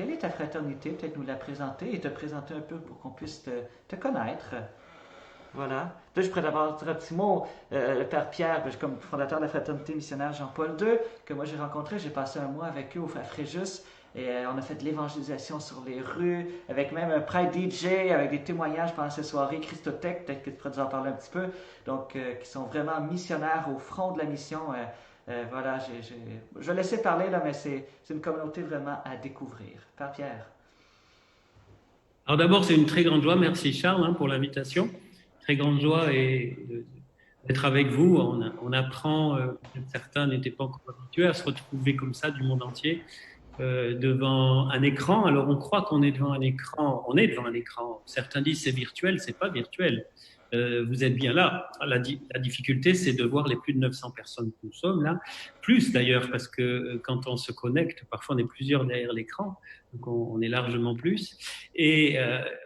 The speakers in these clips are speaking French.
quelle est ta fraternité? Peut-être nous la présenter et te présenter un peu pour qu'on puisse te connaître. Voilà. Là, je pourrais d'abord dire un petit mot. Le Père Pierre, comme fondateur de la Fraternité missionnaire Jean-Paul II, que moi j'ai rencontré, j'ai passé un mois avec eux à Fréjus et on a fait de l'évangélisation sur les rues, avec même un pride DJ, avec des témoignages pendant ces soirées Christotech, peut-être que tu pourrais nous en parler un petit peu, donc qui sont vraiment missionnaires au front de la mission. Voilà, je vais laisser parler là, mais c'est une communauté vraiment à découvrir. Père Pierre. Alors d'abord, c'est une très grande joie. Merci Charles pour l'invitation. Très grande joie d'être avec vous. On apprend, certains n'étaient pas encore habitués à se retrouver comme ça du monde entier devant un écran. Alors on croit qu'on est devant un écran. On est devant un écran. Certains disent c'est virtuel, c'est pas virtuel. Vous êtes bien là. La difficulté, c'est de voir les plus de 900 personnes que nous sommes là. Plus d'ailleurs, parce que quand on se connecte, parfois on est plusieurs derrière l'écran. Donc on est largement plus. Et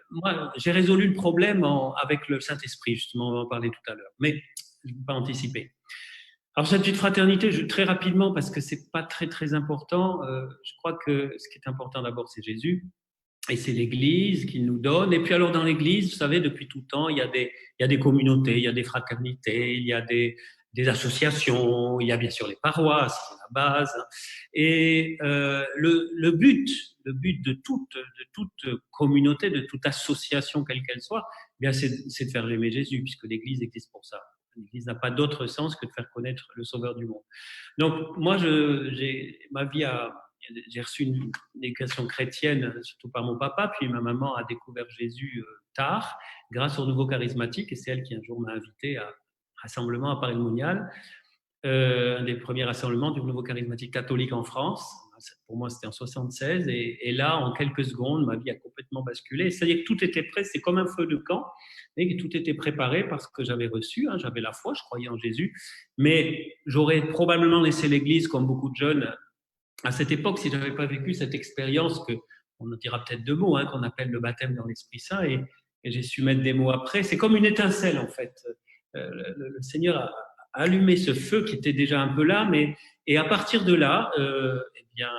moi, j'ai résolu le problème avec le Saint-Esprit, justement, on va en parler tout à l'heure. Mais je ne vais pas anticiper. Alors, cette petite fraternité, très rapidement, parce que c'est pas très, très important, je crois que ce qui est important d'abord, c'est Jésus. Et c'est l'Église qui nous donne. Et puis alors dans l'Église, vous savez, depuis tout temps, il y a des communautés, il y a des fraternités, il y a des associations, il y a bien sûr les paroisses, c'est la base. Et le but de toute communauté, de toute association, quelle qu'elle soit, eh bien c'est de faire aimer Jésus, puisque l'Église existe pour ça. L'Église n'a pas d'autre sens que de faire connaître le Sauveur du monde. Donc moi, ma vie j'ai reçu une éducation chrétienne, surtout par mon papa, puis ma maman a découvert Jésus tard, grâce au nouveau charismatique, et c'est elle qui un jour m'a invité à un rassemblement à Paris-le-Monial, un des premiers rassemblements du nouveau charismatique catholique en France. Pour moi, c'était en 76, et là, en quelques secondes, ma vie a complètement basculé. C'est-à-dire que tout était prêt, c'est comme un feu de camp, et que tout était préparé parce que j'avais reçu, j'avais la foi, je croyais en Jésus, mais j'aurais probablement laissé l'Église, comme beaucoup de jeunes, à cette époque, si je n'avais pas vécu cette expérience, on en dira peut-être deux mots, qu'on appelle le baptême dans l'Esprit Saint, et j'ai su mettre des mots après, c'est comme une étincelle en fait. Le Seigneur a allumé ce feu qui était déjà un peu là, et à partir de là, eh bien,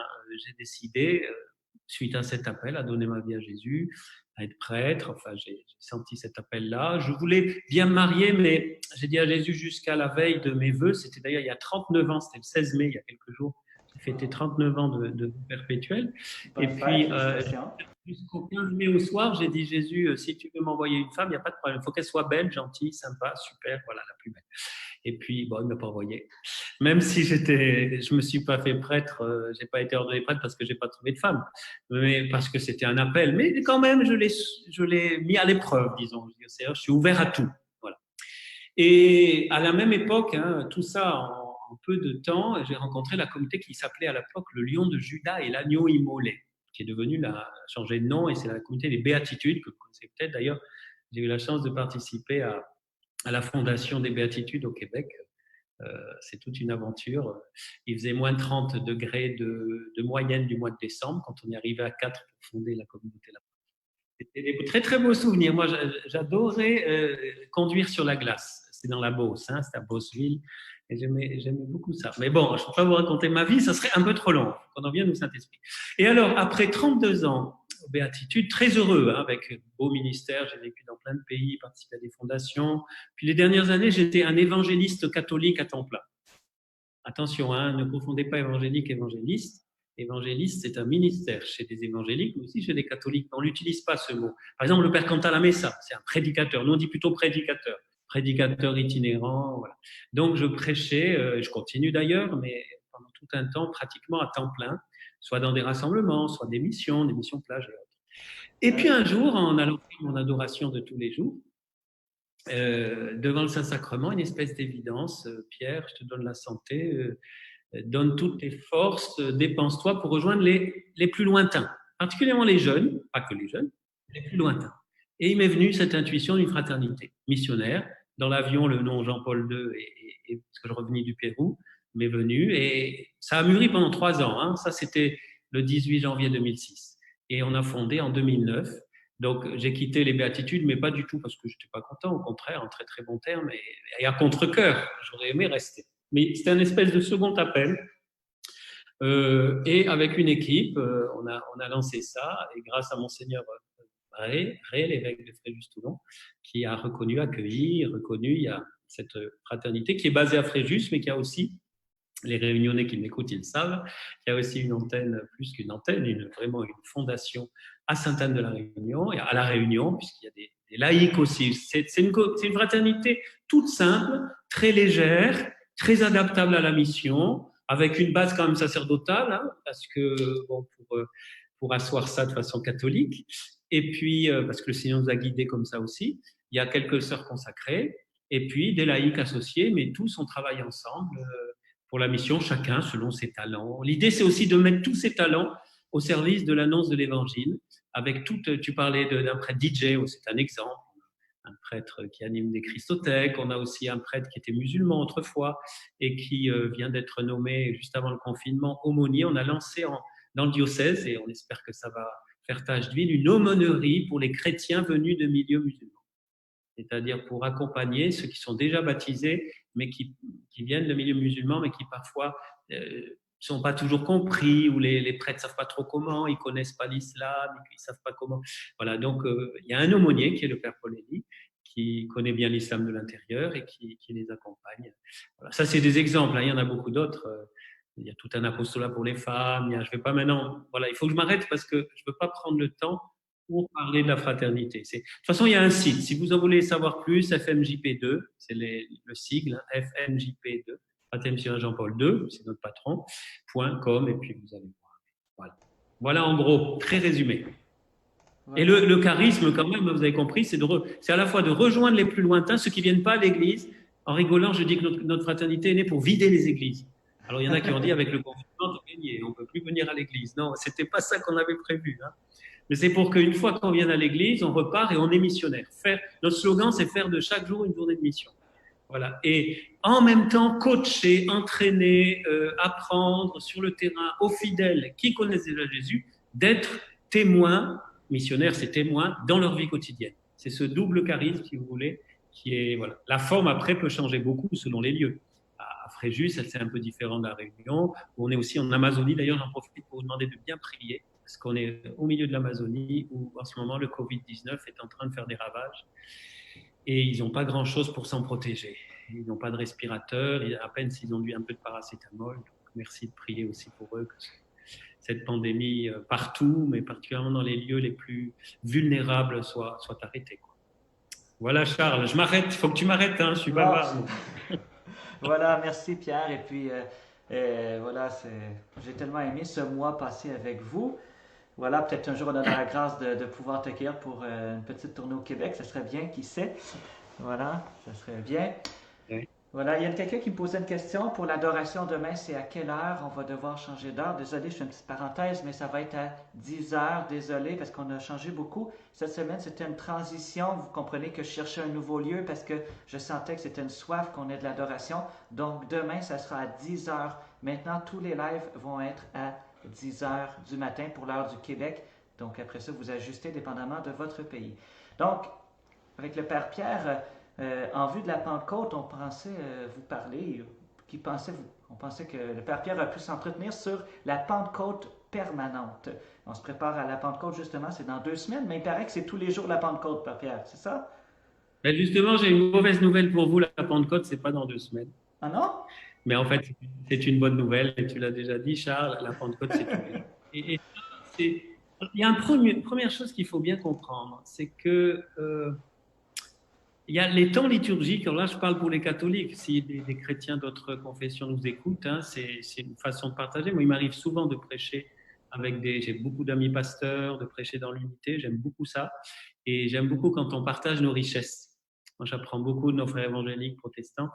j'ai décidé, suite à cet appel, à donner ma vie à Jésus, à être prêtre. Enfin, j'ai senti cet appel-là. Je voulais bien me marier, mais j'ai dit à Jésus jusqu'à la veille de mes vœux, c'était d'ailleurs il y a 39 ans, c'était le 16 mai, il y a quelques jours, j'ai fêté 39 ans de perpétuel. Bonne Et fête, puis, félicitations. jusqu'au 15 mai au soir, j'ai dit Jésus, si tu veux m'envoyer une femme, il n'y a pas de problème. Il faut qu'elle soit belle, gentille, sympa, super, voilà, la plus belle. Et puis, bon, il ne m'a pas envoyé. Même si je ne me suis pas fait prêtre, je n'ai pas été ordonné prêtre parce que je n'ai pas trouvé de femme, mais parce que c'était un appel. Mais quand même, je l'ai mis à l'épreuve, disons. Je suis ouvert à tout. Voilà. Et à la même époque, tout ça en peu de temps, j'ai rencontré la communauté qui s'appelait à l'époque le Lion de Judas et l'Agneau immolé, qui est devenue changé de nom, et c'est la communauté des Béatitudes, que vous connaissez peut-être d'ailleurs. J'ai eu la chance de participer à la fondation des Béatitudes au Québec. C'est toute une aventure. Il faisait moins de 30 degrés de moyenne du mois de décembre quand on y arrivait à 4 pour fonder la communauté là. C'était des très très beaux souvenirs. Moi, j'adorais conduire sur la glace. C'est dans la Beauce, c'est à Beauceville, et j'aimais beaucoup ça. Mais bon, je ne peux pas vous raconter ma vie, ça serait un peu trop long. On en vienne au Saint-Esprit. Et alors, après 32 ans aux Béatitudes, très heureux, avec beau ministère, j'ai vécu dans plein de pays, participé à des fondations. Puis les dernières années, j'étais un évangéliste catholique à temps plein. Attention, ne confondez pas évangélique et évangéliste. Évangéliste, c'est un ministère chez des évangéliques, mais aussi chez des catholiques. On n'utilise pas ce mot. Par exemple, le père Cantalamessa, c'est un prédicateur. Nous, on dit plutôt prédicateur. Prédicateur itinérant, voilà. Donc, je prêchais, je continue d'ailleurs, mais pendant tout un temps, pratiquement à temps plein, soit dans des rassemblements, soit des missions plage et autres. Et puis un jour, en allant faire mon adoration de tous les jours, devant le Saint-Sacrement, une espèce d'évidence, Pierre, je te donne la santé, donne toutes tes forces, dépense-toi pour rejoindre les plus lointains, particulièrement les jeunes, pas que les jeunes, les plus lointains. Et il m'est venu cette intuition d'une fraternité missionnaire. Dans l'avion, le nom Jean-Paul II, parce que je revenais du Pérou, m'est venu, et ça a mûri pendant 3 ans. Ça, c'était le 18 janvier 2006. Et on a fondé en 2009. Donc, j'ai quitté les Béatitudes, mais pas du tout parce que je n'étais pas content, au contraire, en très très bon terme, et à contre-cœur. J'aurais aimé rester. Mais c'était un espèce de second appel Et avec une équipe, on a lancé ça, et grâce à Monseigneur Ré, l'évêque de Fréjus-Toulon, qui a reconnu, il y a cette fraternité qui est basée à Fréjus, mais qui a aussi, les Réunionnais qui m'écoutent, ils le savent, il y a aussi une antenne, plus qu'une antenne, vraiment une fondation à Sainte-Anne-de-la-Réunion, et à La Réunion, puisqu'il y a des laïcs aussi. C'est une fraternité toute simple, très légère, très adaptable à la mission, avec une base quand même sacerdotale, hein, parce que, bon, pour asseoir ça de façon catholique, et puis, parce que le Seigneur nous a guidés comme ça aussi, il y a quelques sœurs consacrées, et puis des laïcs associés, mais tous on travaille ensemble pour la mission, chacun selon ses talents. L'idée, c'est aussi de mettre tous ces talents au service de l'annonce de l'Évangile, avec tu parlais d'un prêtre DJ, c'est un exemple, un prêtre qui anime des Christothèques. On a aussi un prêtre qui était musulman autrefois et qui vient d'être nommé juste avant le confinement aumônier. On a lancé dans le diocèse, et on espère que ça va faire tache d'huile, une aumônerie pour les chrétiens venus de milieux musulmans. C'est-à-dire pour accompagner ceux qui sont déjà baptisés, mais qui viennent de milieux musulmans, mais qui parfois sont pas toujours compris, ou les prêtres savent pas trop comment, ils connaissent pas l'islam, ils savent pas comment. Voilà, donc il y a un aumônier qui est le père Paulény, qui connaît bien l'islam de l'intérieur et qui les accompagne. Voilà. Ça, c'est des exemples, hein. Il y en a beaucoup d'autres. Il y a tout un apostolat pour les femmes. Je vais pas maintenant. Voilà, il faut que je m'arrête parce que je veux pas prendre le temps pour parler de la fraternité. De toute façon, il y a un site. Si vous en voulez savoir plus, FMJP2, c'est le sigle, hein, FMJP2, Fraternité Jean-Paul II, c'est notre patron, .com, et puis vous allez voir. Voilà en gros, très résumé. Et le charisme, quand même, vous avez compris, c'est à la fois de rejoindre les plus lointains, ceux qui ne viennent pas à l'église. En rigolant, je dis que notre fraternité est née pour vider les églises. Alors, il y en a qui ont dit, avec le confinement, c'est gagné, on ne peut plus venir à l'église. Non, ce n'était pas ça qu'on avait prévu. Hein. Mais c'est pour qu'une fois qu'on vient à l'église, on repart et on est missionnaire. Notre slogan, c'est faire de chaque jour une journée de mission. Voilà. Et en même temps, coacher, entraîner, apprendre sur le terrain aux fidèles qui connaissent déjà Jésus, d'être témoins, missionnaires, c'est témoins, dans leur vie quotidienne. C'est ce double charisme, si vous voulez, qui est, voilà. La forme, après, peut changer beaucoup selon les lieux. À Fréjus, c'est un peu différent de la Réunion. On est aussi en Amazonie. D'ailleurs, j'en profite pour vous demander de bien prier, parce qu'on est au milieu de l'Amazonie, où en ce moment, le Covid-19 est en train de faire des ravages. Et ils n'ont pas grand-chose pour s'en protéger. Ils n'ont pas de respirateur, à peine s'ils ont eu un peu de paracétamol. Donc, merci de prier aussi pour eux, que cette pandémie partout, mais particulièrement dans les lieux les plus vulnérables, soit arrêtée. Quoi. Voilà, Charles, je m'arrête. Il faut que tu m'arrêtes, hein, je suis bavard. Voilà, merci Pierre. Et puis, voilà, j'ai tellement aimé ce mois passé avec vous. Voilà, peut-être un jour on aura la grâce de pouvoir t'accueillir pour une petite tournée au Québec. Ça serait bien, qui sait. Voilà, ça serait bien. Oui. Voilà, il y a quelqu'un qui me posait une question. Pour l'adoration demain, c'est à quelle heure? On va devoir changer d'heure. Désolé, je fais une petite parenthèse, mais ça va être à 10 heures. Désolé, parce qu'on a changé beaucoup. Cette semaine, c'était une transition. Vous comprenez que je cherchais un nouveau lieu parce que je sentais que c'était une soif qu'on ait de l'adoration. Donc, demain, ça sera à 10 heures. Maintenant, tous les lives vont être à 10 heures du matin pour l'heure du Québec. Donc, après ça, vous ajustez dépendamment de votre pays. Donc, avec le Père Pierre, en vue de la Pentecôte, on pensait vous parler, on pensait que le Père Pierre a pu s'entretenir sur la Pentecôte permanente. On se prépare à la Pentecôte, justement, c'est dans 2 semaines, mais il paraît que c'est tous les jours la Pentecôte, Père Pierre, c'est ça? Ben justement, j'ai une mauvaise nouvelle pour vous, la Pentecôte, c'est pas dans 2 semaines. Ah non? Mais en fait, c'est une bonne nouvelle, et tu l'as déjà dit, Charles, la Pentecôte, c'est tous les jours. Et il y a une première chose qu'il faut bien comprendre, c'est que il y a les temps liturgiques. Alors là, je parle pour les catholiques. Si des chrétiens d'autres confessions nous écoutent, hein, c'est une façon de partager. Moi, il m'arrive souvent de prêcher j'ai beaucoup d'amis pasteurs, de prêcher dans l'unité. J'aime beaucoup ça. Et j'aime beaucoup quand on partage nos richesses. Moi, j'apprends beaucoup de nos frères évangéliques protestants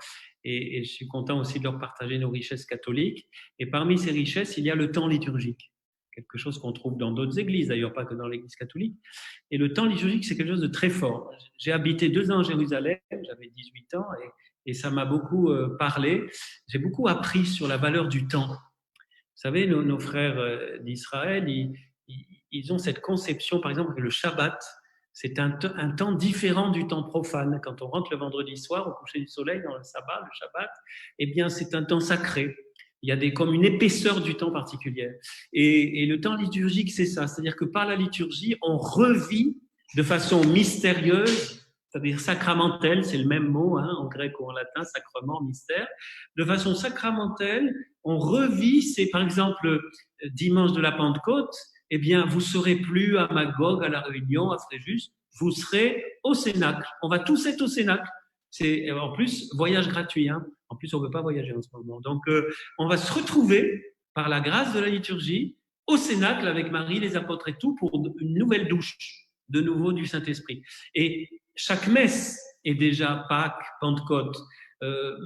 et je suis content aussi de leur partager nos richesses catholiques. Et parmi ces richesses, il y a le temps liturgique. Quelque chose qu'on trouve dans d'autres églises, d'ailleurs pas que dans l'église catholique. Et le temps liturgique, c'est quelque chose de très fort. J'ai habité 2 ans à Jérusalem, j'avais 18 ans, et ça m'a beaucoup parlé. J'ai beaucoup appris sur la valeur du temps. Vous savez, nos frères d'Israël, ils ont cette conception, par exemple, que le Shabbat, c'est un temps différent du temps profane. Quand on rentre le vendredi soir, au coucher du soleil, dans le sabbat, le Shabbat, eh bien, c'est un temps sacré. Il y a comme une épaisseur du temps particulière. Et le temps liturgique, c'est ça. C'est-à-dire que par la liturgie, on revit de façon mystérieuse, c'est-à-dire sacramentelle, c'est le même mot en grec ou en latin, sacrement, mystère. De façon sacramentelle, on revit, c'est par exemple dimanche de la Pentecôte, eh bien, vous serez plus à Magog, à La Réunion, à Fréjus, vous serez au Cénacle. On va tous être au Cénacle. C'est en plus voyage gratuit. En plus, on ne peut pas voyager en ce moment. Donc, on va se retrouver par la grâce de la liturgie au Cénacle avec Marie, les apôtres et tout pour une nouvelle douche de nouveau du Saint-Esprit. Et chaque messe est déjà Pâques, Pentecôte,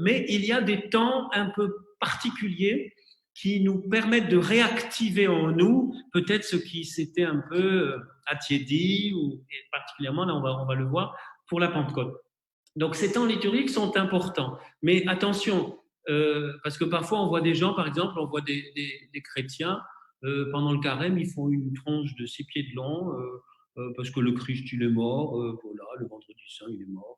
mais il y a des temps un peu particuliers qui nous permettent de réactiver en nous peut-être ce qui s'était un peu attiédi, et particulièrement, là on va le voir, pour la Pentecôte. Donc ces temps liturgiques sont importants, mais attention, parce que parfois on voit des gens, par exemple, on voit des chrétiens, pendant le carême, ils font une tronche de 6 pieds de long, parce que le Christ, il est mort, voilà, le vendredi saint, il est mort.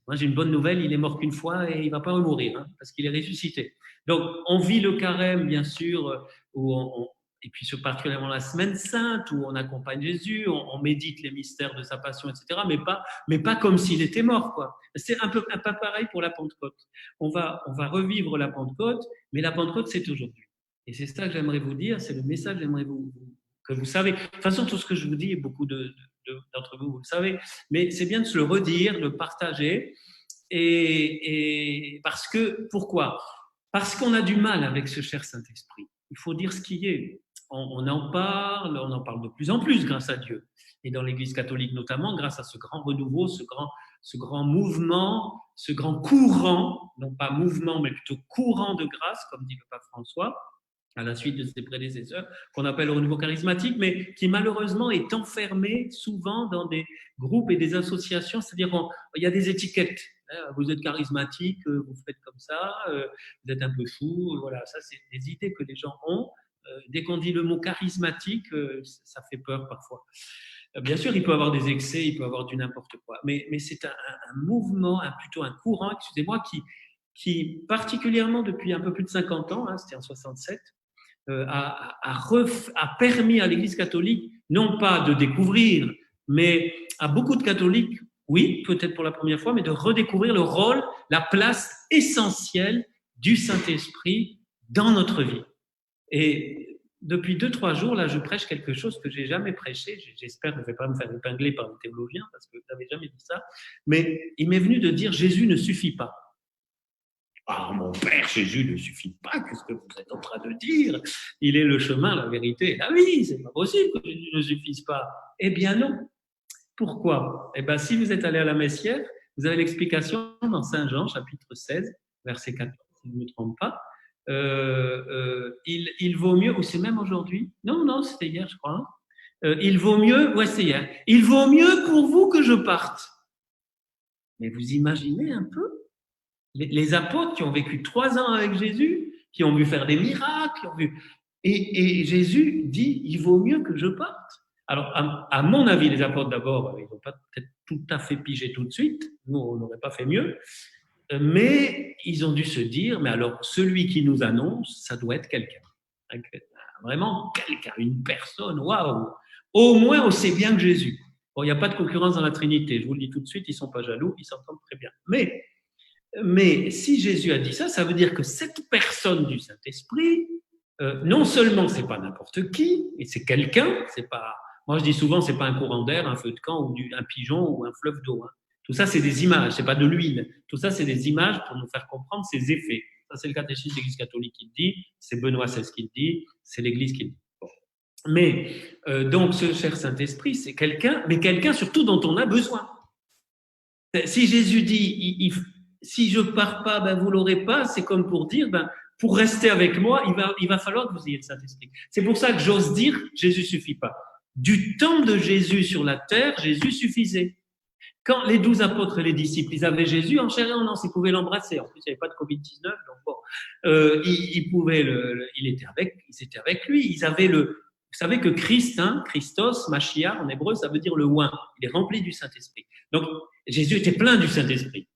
Moi, j'ai une bonne nouvelle, il est mort qu'une fois et il ne va pas remourir, parce qu'il est ressuscité. Donc, on vit le carême, bien sûr, et puis particulièrement la semaine sainte, où on accompagne Jésus, on médite les mystères de sa passion, etc., mais pas comme s'il était mort, quoi. C'est un peu pareil pour la Pentecôte. On va revivre la Pentecôte, mais la Pentecôte, c'est aujourd'hui. Et c'est ça que j'aimerais vous dire, c'est le message que j'aimerais que vous savez. De toute façon, tout ce que je vous dis, et beaucoup d'entre vous, vous le savez, mais c'est bien de se le redire, de le partager. Et pourquoi ? Parce qu'on a du mal avec ce cher Saint-Esprit. Il faut dire ce qui est. On en parle de plus en plus grâce à Dieu. Et dans l'Église catholique notamment, grâce à ce grand renouveau, ce grand mouvement, ce grand courant, non pas mouvement, mais plutôt courant de grâce, comme dit le pape François, à la suite de ses prédécesseurs, qu'on appelle le renouveau charismatique, mais qui malheureusement est enfermé souvent dans des groupes et des associations, c'est-à-dire il y a des étiquettes. Vous êtes charismatique, vous faites comme ça, vous êtes un peu fou, voilà, ça c'est des idées que les gens ont. Dès qu'on dit le mot charismatique, ça fait peur parfois. Bien sûr, il peut y avoir des excès, il peut y avoir du n'importe quoi, mais c'est un mouvement, plutôt un courant, excusez-moi, qui particulièrement depuis un peu plus de 50 ans, c'était en 67, a permis à l'Église catholique, non pas de découvrir, mais à beaucoup de catholiques, oui, peut-être pour la première fois, mais de redécouvrir le rôle, la place essentielle du Saint-Esprit dans notre vie. Et depuis 2-3 jours, là, je prêche quelque chose que j'ai jamais prêché. J'espère que je ne vais pas me faire épingler par les théologiens, parce que je n'avais jamais dit ça. Mais il m'est venu de dire Jésus ne suffit pas. Ah, mon Père, Jésus ne suffit pas, qu'est-ce que vous êtes en train de dire ? Il est le chemin, la vérité et la vie, c'est pas possible que Jésus ne suffise pas. Eh bien non. Pourquoi ? Eh bien, si vous êtes allé à la messe hier, vous avez l'explication dans Saint Jean, chapitre 16, verset 14, si je ne me trompe pas. Il vaut mieux, ou c'est même aujourd'hui ? Non, c'était hier, je crois. Il vaut mieux, ouais, c'est hier. Il vaut mieux pour vous que je parte. Mais vous imaginez un peu ? Les apôtres qui ont vécu 3 ans avec Jésus, qui ont vu faire des miracles, et Jésus dit, il vaut mieux que je parte. Alors, à mon avis, les apôtres d'abord, ils n'ont pas peut-être tout à fait pigé tout de suite, nous, on n'aurait pas fait mieux, mais ils ont dû se dire, mais alors, celui qui nous annonce, ça doit être quelqu'un. Vraiment quelqu'un, une personne, waouh. Au moins aussi bien que Jésus. Bon, il n'y a pas de concurrence dans la Trinité, je vous le dis tout de suite, ils ne sont pas jaloux, ils s'entendent très bien. Mais si Jésus a dit ça, ça veut dire que cette personne du Saint-Esprit, non seulement c'est pas n'importe qui, et c'est quelqu'un, c'est pas. Moi je dis souvent c'est pas un courant d'air, un feu de camp ou un pigeon ou un fleuve d'eau. Tout ça c'est des images, c'est pas de l'huile. Tout ça c'est des images pour nous faire comprendre ses effets. Ça c'est le catéchisme de l'Église catholique qui le dit, c'est Benoît XVI qui le dit, c'est l'Église qui le dit. Bon. Mais donc ce cher Saint-Esprit c'est quelqu'un, mais quelqu'un surtout dont on a besoin. Si Jésus dit si je pars pas, vous l'aurez pas. C'est comme pour dire, pour rester avec moi, il va falloir que vous ayez le Saint-Esprit. C'est pour ça que j'ose dire, Jésus suffit pas. Du temps de Jésus sur la terre, Jésus suffisait. Quand les 12 apôtres et les disciples, ils avaient Jésus en chair et en os, ils pouvaient l'embrasser. En plus, il n'y avait pas de Covid-19, donc bon, ils étaient avec lui. Ils avaient vous savez que Christ, Christos, Mashiach, en hébreu, ça veut dire le oint. Il est rempli du Saint-Esprit. Donc, Jésus était plein du Saint-Esprit.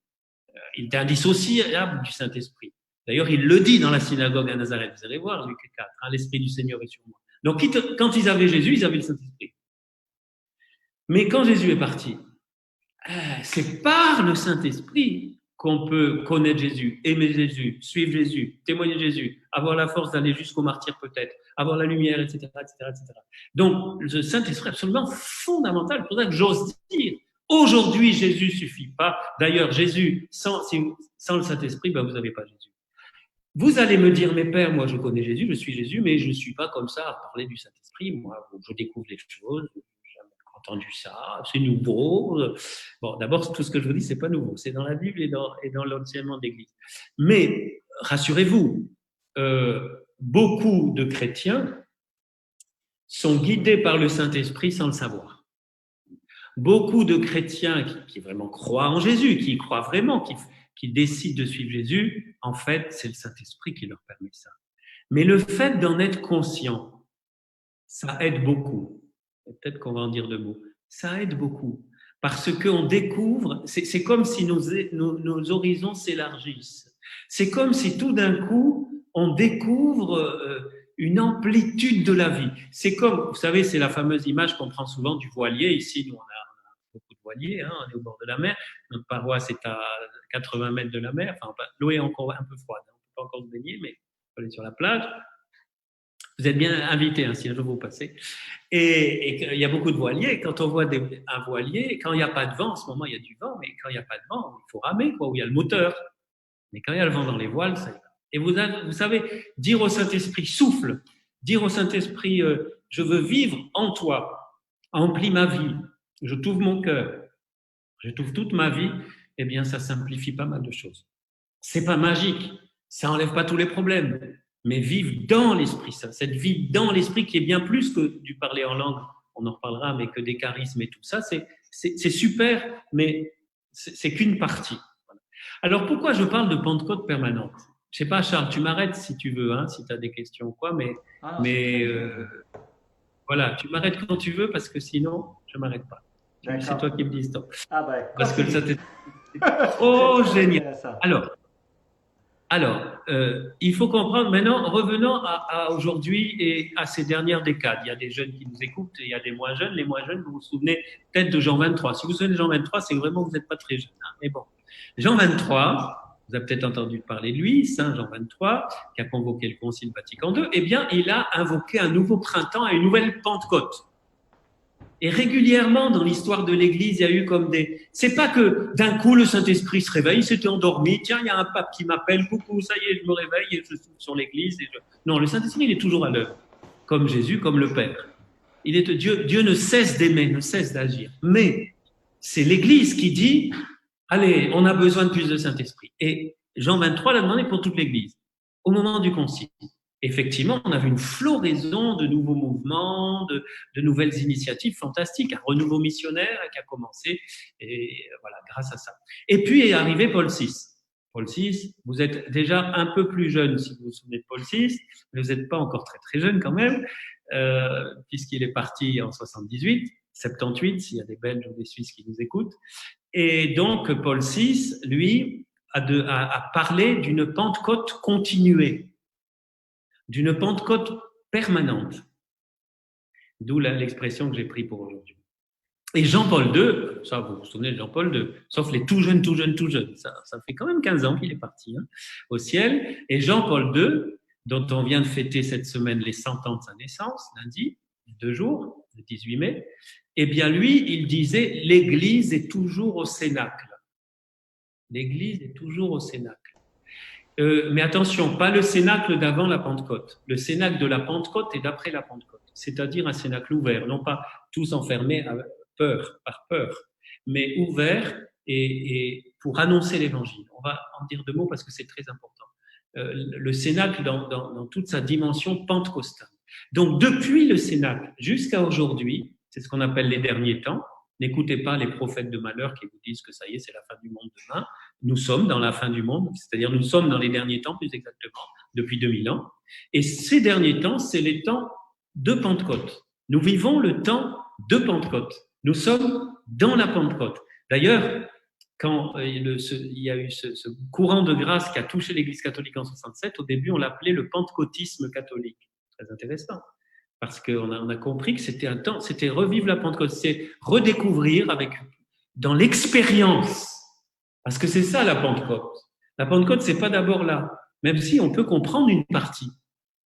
Il était indissociable du Saint-Esprit. D'ailleurs, il le dit dans la synagogue à Nazareth. Vous allez voir, Luc 4, hein, l'Esprit du Seigneur est sur moi. Donc, quand ils avaient Jésus, ils avaient le Saint-Esprit. Mais quand Jésus est parti, c'est par le Saint-Esprit qu'on peut connaître Jésus, aimer Jésus, suivre Jésus, témoigner Jésus, avoir la force d'aller jusqu'au martyr peut-être, avoir la lumière, etc., etc., etc. Donc, le Saint-Esprit est absolument fondamental. C'est pour ça que j'ose dire, aujourd'hui, Jésus suffit pas. D'ailleurs, Jésus, sans le Saint-Esprit, vous n'avez pas Jésus. Vous allez me dire, mais père, moi je connais Jésus, je suis Jésus, mais je ne suis pas comme ça à parler du Saint-Esprit. Moi, je découvre les choses, je n'ai jamais entendu ça, c'est nouveau. Bon, d'abord, tout ce que je vous dis, ce n'est pas nouveau. C'est dans la Bible et dans l'enseignement d'Église. Mais, rassurez-vous, beaucoup de chrétiens sont guidés par le Saint-Esprit sans le savoir. Beaucoup de chrétiens qui vraiment croient en Jésus, qui y croient vraiment, qui décident de suivre Jésus, en fait, c'est le Saint-Esprit qui leur permet ça. Mais le fait d'en être conscient, ça aide beaucoup. Peut-être qu'on va en dire deux mots. Ça aide beaucoup. Parce qu'on découvre, c'est comme si nos horizons s'élargissent. C'est comme si tout d'un coup, on découvre une amplitude de la vie. C'est comme, vous savez, c'est la fameuse image qu'on prend souvent du voilier. Ici, nous, on a beaucoup de voiliers, hein, on est au bord de la mer. Notre paroisse est à 80 mètres de la mer. Enfin, l'eau est encore un peu froide. On ne peut pas encore se baigner, mais on peut aller sur la plage. Vous êtes bien invités, hein, si un jour vous passez. Et il y a beaucoup de voiliers. Quand on voit un voilier, quand il n'y a pas de vent, en ce moment il y a du vent, mais quand il n'y a pas de vent, il faut ramer, quoi, où il y a le moteur. Mais quand il y a le vent dans les voiles, ça y va. Et vous savez, dire au Saint-Esprit, souffle, dire au Saint-Esprit, je veux vivre en toi, emplis ma vie, je t'ouvre mon cœur, je t'ouvre toute ma vie, eh bien ça simplifie pas mal de choses. C'est pas magique, ça enlève pas tous les problèmes, mais vivre dans l'Esprit Saint, cette vie dans l'Esprit qui est bien plus que du parler en langue, on en reparlera, mais que des charismes et tout ça, c'est super, mais c'est qu'une partie. Alors pourquoi je parle de Pentecôte permanente? Je sais pas, Charles, tu m'arrêtes si tu veux, hein, si tu as des questions ou quoi, mais voilà, tu m'arrêtes quand tu veux parce que sinon, je m'arrête pas. C'est toi qui me dis stop. Ah ben, parce que ça c'est oh génial. Alors, il faut comprendre maintenant, revenons à aujourd'hui et à ces dernières décades. Il y a des jeunes qui nous écoutent, il y a des moins jeunes. Les moins jeunes, vous vous souvenez peut-être de Jean 23. Si vous vous souvenez de Jean 23, c'est vraiment que vous n'êtes pas très jeune. Hein, mais bon, Jean 23, vous avez peut-être entendu parler de lui, Saint Jean 23, qui a convoqué le Concile Vatican II. Eh bien, il a invoqué un nouveau printemps et une nouvelle Pentecôte. Et régulièrement, dans l'histoire de l'Église, il y a eu comme c'est pas que d'un coup le Saint-Esprit se réveille, il s'était endormi, tiens, il y a un pape qui m'appelle, coucou, ça y est, je me réveille et je souffle sur l'Église. Non, le Saint-Esprit, il est toujours à l'œuvre, comme Jésus, comme le Père. Dieu ne cesse d'aimer, ne cesse d'agir. Mais c'est l'Église qui dit, allez, on a besoin de plus de Saint-Esprit. Et Jean 23 l'a demandé pour toute l'Église, au moment du Concile. Effectivement, on a vu une floraison de nouveaux mouvements, de nouvelles initiatives fantastiques, un renouveau missionnaire qui a commencé, et voilà, grâce à ça. Et puis est arrivé Paul VI. Paul VI, vous êtes déjà un peu plus jeune si vous vous souvenez de Paul VI, mais vous n'êtes pas encore très très jeune quand même, puisqu'il est parti en 78, 78, s'il y a des Belges ou des Suisses qui nous écoutent. Et donc Paul VI, lui, a parlé d'une Pentecôte continuée, d'une Pentecôte permanente. D'où l'expression que j'ai prise pour aujourd'hui. Et Jean-Paul II, ça vous vous souvenez de Jean-Paul II, sauf les tout jeunes, ça fait quand même 15 ans qu'il est parti au ciel. Et Jean-Paul II, dont on vient de fêter cette semaine les 100 ans de sa naissance, lundi, 2 jours, le 18 mai, eh bien lui, il disait « l'Église est toujours au cénacle ». L'Église est toujours au cénacle. Mais attention, pas le cénacle d'avant la Pentecôte. Le cénacle de la Pentecôte est d'après la Pentecôte, c'est-à-dire un cénacle ouvert, non pas tous enfermés par peur, mais ouvert et pour annoncer l'Évangile. On va en dire 2 mots parce que c'est très important. Le cénacle dans toute sa dimension pentecôtale. Donc depuis le cénacle jusqu'à aujourd'hui, c'est ce qu'on appelle les derniers temps. N'écoutez pas les prophètes de malheur qui vous disent que ça y est, c'est la fin du monde demain. Nous sommes dans la fin du monde, c'est-à-dire nous sommes dans les derniers temps, plus exactement, depuis 2000 ans. Et ces derniers temps, c'est les temps de Pentecôte. Nous vivons le temps de Pentecôte. Nous sommes dans la Pentecôte. D'ailleurs, quand il y a eu ce courant de grâce qui a touché l'Église catholique en 67, au début, on l'appelait le pentecôtisme catholique. Très intéressant. Parce qu'on a compris que c'était un temps, c'était revivre la Pentecôte, c'est redécouvrir dans l'expérience. Parce que c'est ça la Pentecôte. La Pentecôte, c'est pas d'abord là, même si on peut comprendre une partie.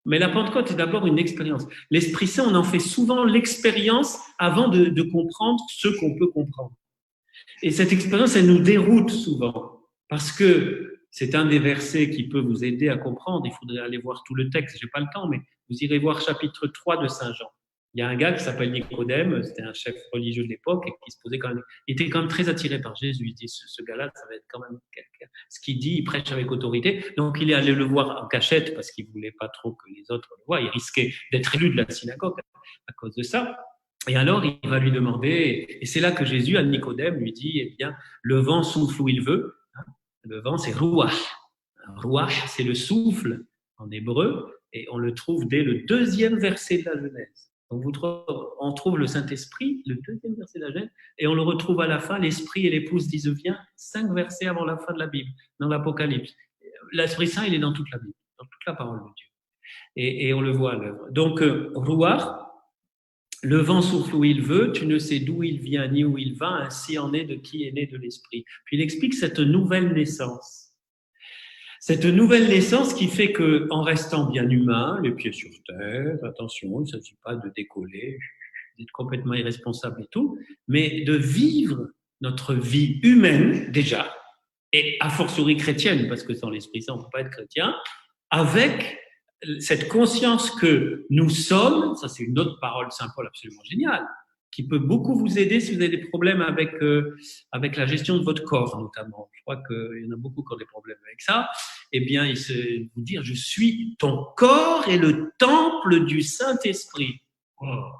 Mais la Pentecôte est d'abord une expérience. L'Esprit Saint, on en fait souvent l'expérience avant de comprendre ce qu'on peut comprendre. Et cette expérience, elle nous déroute souvent. Parce que c'est un des versets qui peut vous aider à comprendre. Il faudrait aller voir tout le texte. J'ai pas le temps, mais vous irez voir chapitre 3 de Saint Jean. Il y a un gars qui s'appelle Nicodème, c'était un chef religieux de l'époque et qui se posait il était quand même très attiré par Jésus. Il dit, ce gars-là, ça va être quand même quelqu'un. Ce qu'il dit, il prêche avec autorité. Donc, il est allé le voir en cachette parce qu'il voulait pas trop que les autres le voient. Il risquait d'être élu de la synagogue à cause de ça. Et alors, il va lui demander, et c'est là que Jésus, à Nicodème, lui dit, eh bien, le vent souffle où il veut. Le vent, c'est ruach. Ruach, c'est le souffle en hébreu, et on le trouve dès le 2e verset de la Genèse. Donc, on trouve le Saint-Esprit, le 2e verset de la Genèse, et on le retrouve à la fin, l'Esprit et l'épouse disent viens, 5 versets avant la fin de la Bible, dans l'Apocalypse. L'Esprit Saint, il est dans toute la Bible, dans toute la parole de Dieu. Et on le voit à l'œuvre. Donc, ruach, le vent souffle où il veut, tu ne sais d'où il vient ni où il va, ainsi en est de qui est né de l'Esprit. Puis il explique cette nouvelle naissance. Cette nouvelle naissance qui fait que, en restant bien humain, les pieds sur terre, attention, il ne s'agit pas de décoller, d'être complètement irresponsable et tout, mais de vivre notre vie humaine déjà, et a fortiori chrétienne, parce que sans l'Esprit Saint, on ne peut pas être chrétien, avec cette conscience que nous sommes, ça c'est une autre parole de Saint Paul absolument géniale, qui peut beaucoup vous aider si vous avez des problèmes avec la gestion de votre corps notamment. Je crois qu'il y en a beaucoup qui ont des problèmes avec ça. Eh bien, il se vous dire, je suis ton corps et le temple du Saint-Esprit. Oh,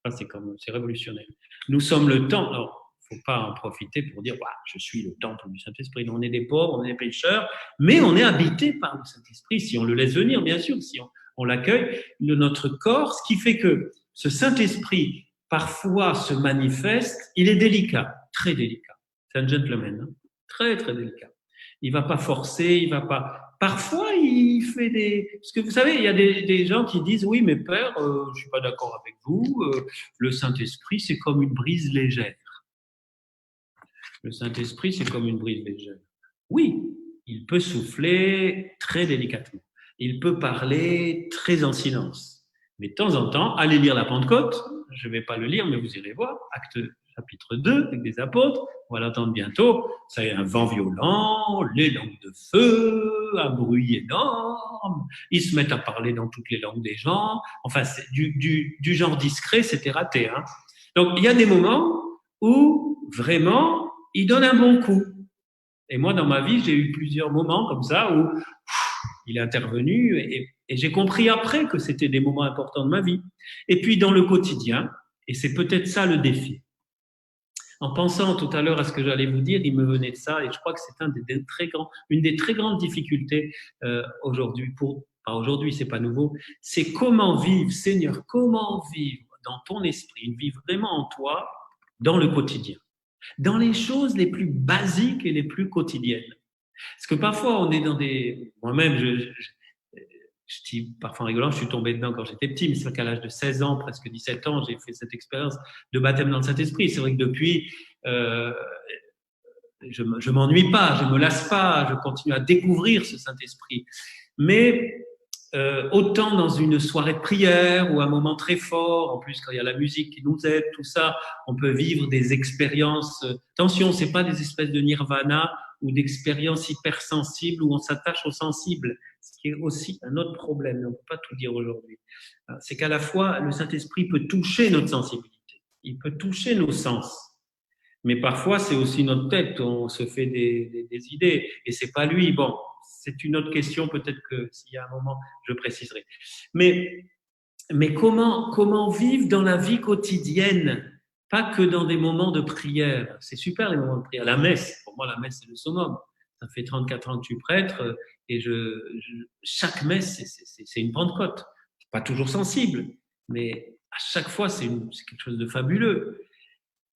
ça c'est révolutionnaire. Nous sommes le temple. Alors, il ne faut pas en profiter pour dire je suis le temple du Saint-Esprit. On est des pauvres, on est des pécheurs, mais on est habité par le Saint-Esprit, si on le laisse venir, bien sûr, si on l'accueille, notre corps, ce qui fait que ce Saint-Esprit, parfois, se manifeste, il est délicat, très délicat. C'est un gentleman, hein, très, très délicat. Il ne va pas forcer, il ne va pas... Parfois, il fait des... Parce que vous savez, il y a des gens qui disent « Oui, mais père, je ne suis pas d'accord avec vous, le Saint-Esprit, c'est comme une brise légère. » Le Saint-Esprit, c'est comme une brise légère. Oui, il peut souffler très délicatement. Il peut parler très en silence. Mais de temps en temps, allez lire la Pentecôte. Je ne vais pas le lire, mais vous irez voir. Acte chapitre 2, avec des apôtres. On va l'entendre bientôt. Ça y est, un vent violent, les langues de feu, un bruit énorme. Ils se mettent à parler dans toutes les langues des gens. Enfin, c'est du genre discret, c'était raté. Hein. Donc, il y a des moments où, vraiment, il donne un bon coup. Et moi, dans ma vie, j'ai eu plusieurs moments comme ça où il est intervenu et j'ai compris après que c'était des moments importants de ma vie. Et puis, dans le quotidien, et c'est peut-être ça le défi. En pensant tout à l'heure à ce que j'allais vous dire, il me venait de ça et je crois que c'est une des très grandes difficultés aujourd'hui. Pas aujourd'hui, c'est pas nouveau. C'est comment vivre, Seigneur, comment vivre dans ton esprit, une vie vraiment en toi, dans le quotidien. Dans les choses les plus basiques et les plus quotidiennes. Parce que parfois, on est dans des... Moi-même, je dis parfois en rigolant, je suis tombé dedans quand j'étais petit, mais c'est vrai qu'à l'âge de 16 ans, presque 17 ans, j'ai fait cette expérience de baptême dans le Saint-Esprit. C'est vrai que depuis, je m'ennuie pas, je me lasse pas, je continue à découvrir ce Saint-Esprit. Mais autant dans une soirée de prière ou un moment très fort, en plus quand il y a la musique qui nous aide, tout ça, on peut vivre des expériences. Attention, c'est pas des espèces de nirvana ou d'expériences hypersensibles où on s'attache au sensible, ce qui est aussi un autre problème. On ne peut pas tout dire aujourd'hui. C'est qu'à la fois le Saint-Esprit peut toucher notre sensibilité, il peut toucher nos sens. Mais parfois, c'est aussi notre tête, on se fait des idées, et c'est pas lui. Bon, c'est une autre question, peut-être que s'il y a un moment, je préciserai. Mais comment vivre dans la vie quotidienne, pas que dans des moments de prière. C'est super les moments de prière. La messe, pour moi, la messe, c'est le summum. Ça fait 34 ans que je suis prêtre, et chaque messe, c'est une Pentecôte. Pas toujours sensible, mais à chaque fois, c'est quelque chose de fabuleux.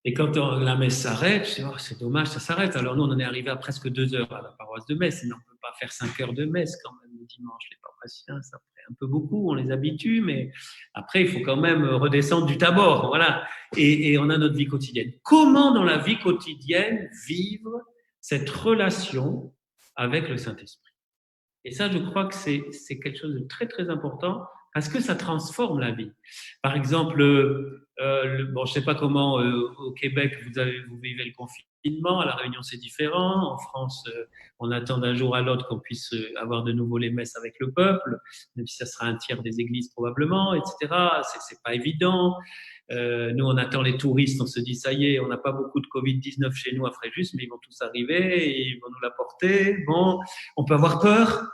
Et quand la messe s'arrête, je dis, oh, c'est dommage, ça s'arrête. Alors nous, on en est arrivé à presque 2 heures à la paroisse de Metz, mais on ne peut pas faire 5 heures de messe quand même le dimanche. Les paroissiens, ça fait un peu beaucoup, on les habitue, mais après, il faut quand même redescendre du tabord. Voilà. Et on a notre vie quotidienne. Comment dans la vie quotidienne vivre cette relation avec le Saint-Esprit? Et ça, je crois que c'est quelque chose de très, très important parce que ça transforme la vie. Par exemple, bon, je ne sais pas comment au Québec vous vivez le confinement, à La Réunion c'est différent, en France on attend d'un jour à l'autre qu'on puisse avoir de nouveau les messes avec le peuple, même si ça sera un tiers des églises probablement, etc. C'est pas évident. Nous on attend les touristes, on se dit ça y est, on n'a pas beaucoup de Covid-19 chez nous à Fréjus, mais ils vont tous arriver, et ils vont nous l'apporter. Bon, on peut avoir peur,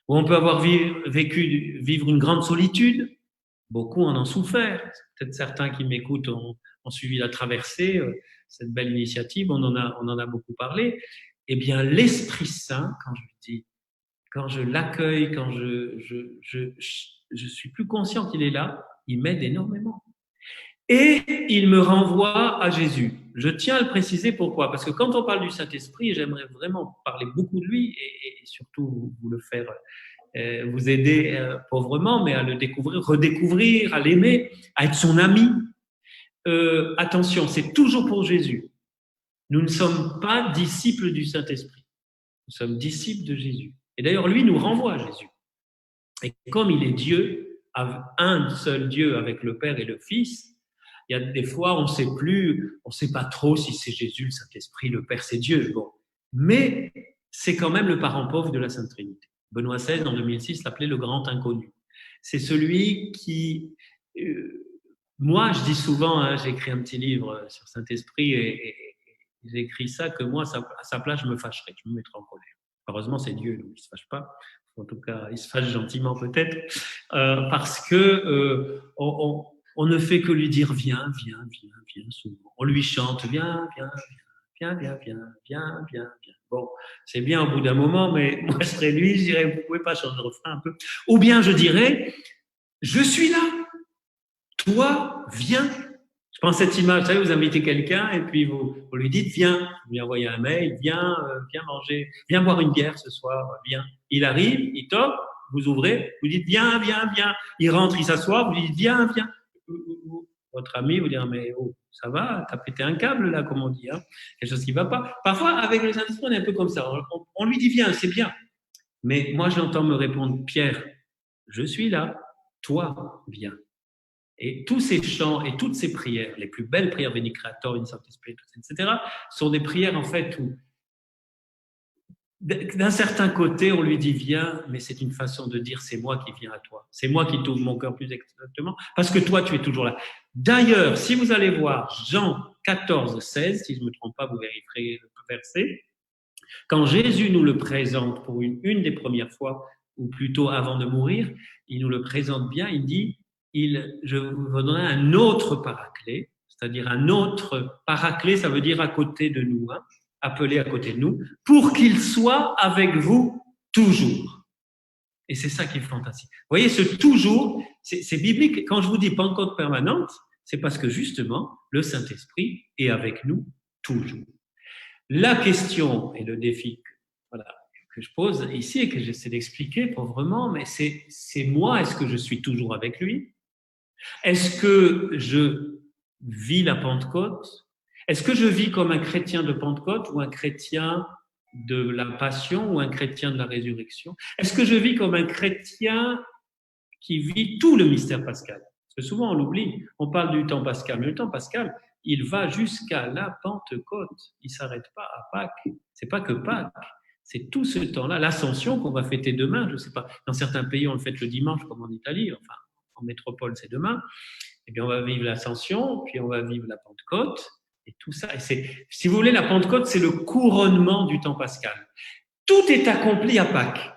ou on peut avoir vivre une grande solitude. Beaucoup en ont souffert. Peut-être certains qui m'écoutent ont suivi la traversée, cette belle initiative, on en a beaucoup parlé. Eh bien, l'Esprit Saint, quand je dis, quand je l'accueille, quand je suis plus conscient qu'il est là, il m'aide énormément. Et il me renvoie à Jésus. Je tiens à le préciser, pourquoi? Parce que quand on parle du Saint-Esprit, et j'aimerais vraiment parler beaucoup de lui et surtout vous le faire, vous aider pauvrement, mais à le découvrir, redécouvrir, à l'aimer, à être son ami. Attention, c'est toujours pour Jésus. Nous ne sommes pas disciples du Saint-Esprit. Nous sommes disciples de Jésus. Et d'ailleurs, lui nous renvoie à Jésus. Et comme il est Dieu, un seul Dieu avec le Père et le Fils, il y a des fois, on ne sait pas trop si c'est Jésus, le Saint-Esprit, le Père, c'est Dieu. Bon. Mais c'est quand même le parent pauvre de la Sainte Trinité. Benoît XVI, en 2006, l'appelait le grand inconnu. C'est celui qui... moi, je dis souvent, hein, j'ai écrit un petit livre sur Saint-Esprit et j'ai écrit ça, que moi, à sa place, je me fâcherais, je me mettrais en colère. Heureusement, c'est Dieu, donc il ne se fâche pas. En tout cas, il se fâche gentiment peut-être, parce que on ne fait que lui dire viens, viens, viens, viens souvent. On lui chante viens, viens, viens, viens, viens, viens, viens, viens. Bon, c'est bien au bout d'un moment, mais moi je serais lui, je dirais vous pouvez pas changer de refrain un peu. Ou bien je dirais je suis là, toi viens. Je prends cette image, vous savez, vous invitez quelqu'un et puis vous lui dites viens, vous lui envoyez un mail, viens, viens manger, viens boire une bière ce soir, viens. Il arrive, il toque, vous ouvrez, vous dites viens, viens, viens. Il rentre, il s'assoit, vous lui dites viens, viens. Votre ami vous dire mais oh, ça va, t'as pété un câble là, comme on dit, hein, quelque chose qui va pas. Parfois, avec le Saint-Esprit, on est un peu comme ça. On lui dit viens, c'est bien. Mais moi, je l'entends me répondre Pierre, je suis là, toi viens. Et tous ces chants et toutes ces prières, les plus belles prières, Veni Creator, In Sancte Spiritus, etc., sont des prières en fait où, d'un certain côté, on lui dit viens, mais c'est une façon de dire c'est moi qui viens à toi, c'est moi qui t'ouvre mon cœur plus exactement, parce que toi tu es toujours là. D'ailleurs, si vous allez voir Jean 14, 16, si je ne me trompe pas, vous vérifierez le verset, quand Jésus nous le présente pour une des premières fois, ou plutôt avant de mourir, il nous le présente bien, il dit je vous donnerai un autre paraclet, c'est-à-dire un autre paraclet, ça veut dire à côté de nous, hein, appelé à côté de nous, pour qu'il soit avec vous toujours. Et c'est ça qui est fantastique. Vous voyez, ce toujours, c'est biblique. Quand je vous dis Pentecôte permanente, c'est parce que justement, le Saint-Esprit est avec nous toujours. La question et le défi que je pose ici et que j'essaie d'expliquer pauvrement, mais c'est moi, est-ce que je suis toujours avec lui? Est-ce que je vis la Pentecôte? Est-ce que je vis comme un chrétien de Pentecôte ou un chrétien de la Passion ou un chrétien de la Résurrection? Est-ce que je vis comme un chrétien qui vit tout le mystère pascal? Parce que souvent on l'oublie, on parle du temps pascal, mais le temps pascal, il va jusqu'à la Pentecôte. Il ne s'arrête pas à Pâques. C'est pas que Pâques, c'est tout ce temps-là. L'Ascension qu'on va fêter demain, je ne sais pas, dans certains pays on le fête le dimanche comme en Italie, enfin en métropole c'est demain. Eh bien on va vivre l'Ascension, puis on va vivre la Pentecôte, et tout ça. Et si vous voulez, la Pentecôte, c'est le couronnement du temps pascal. Tout est accompli à Pâques.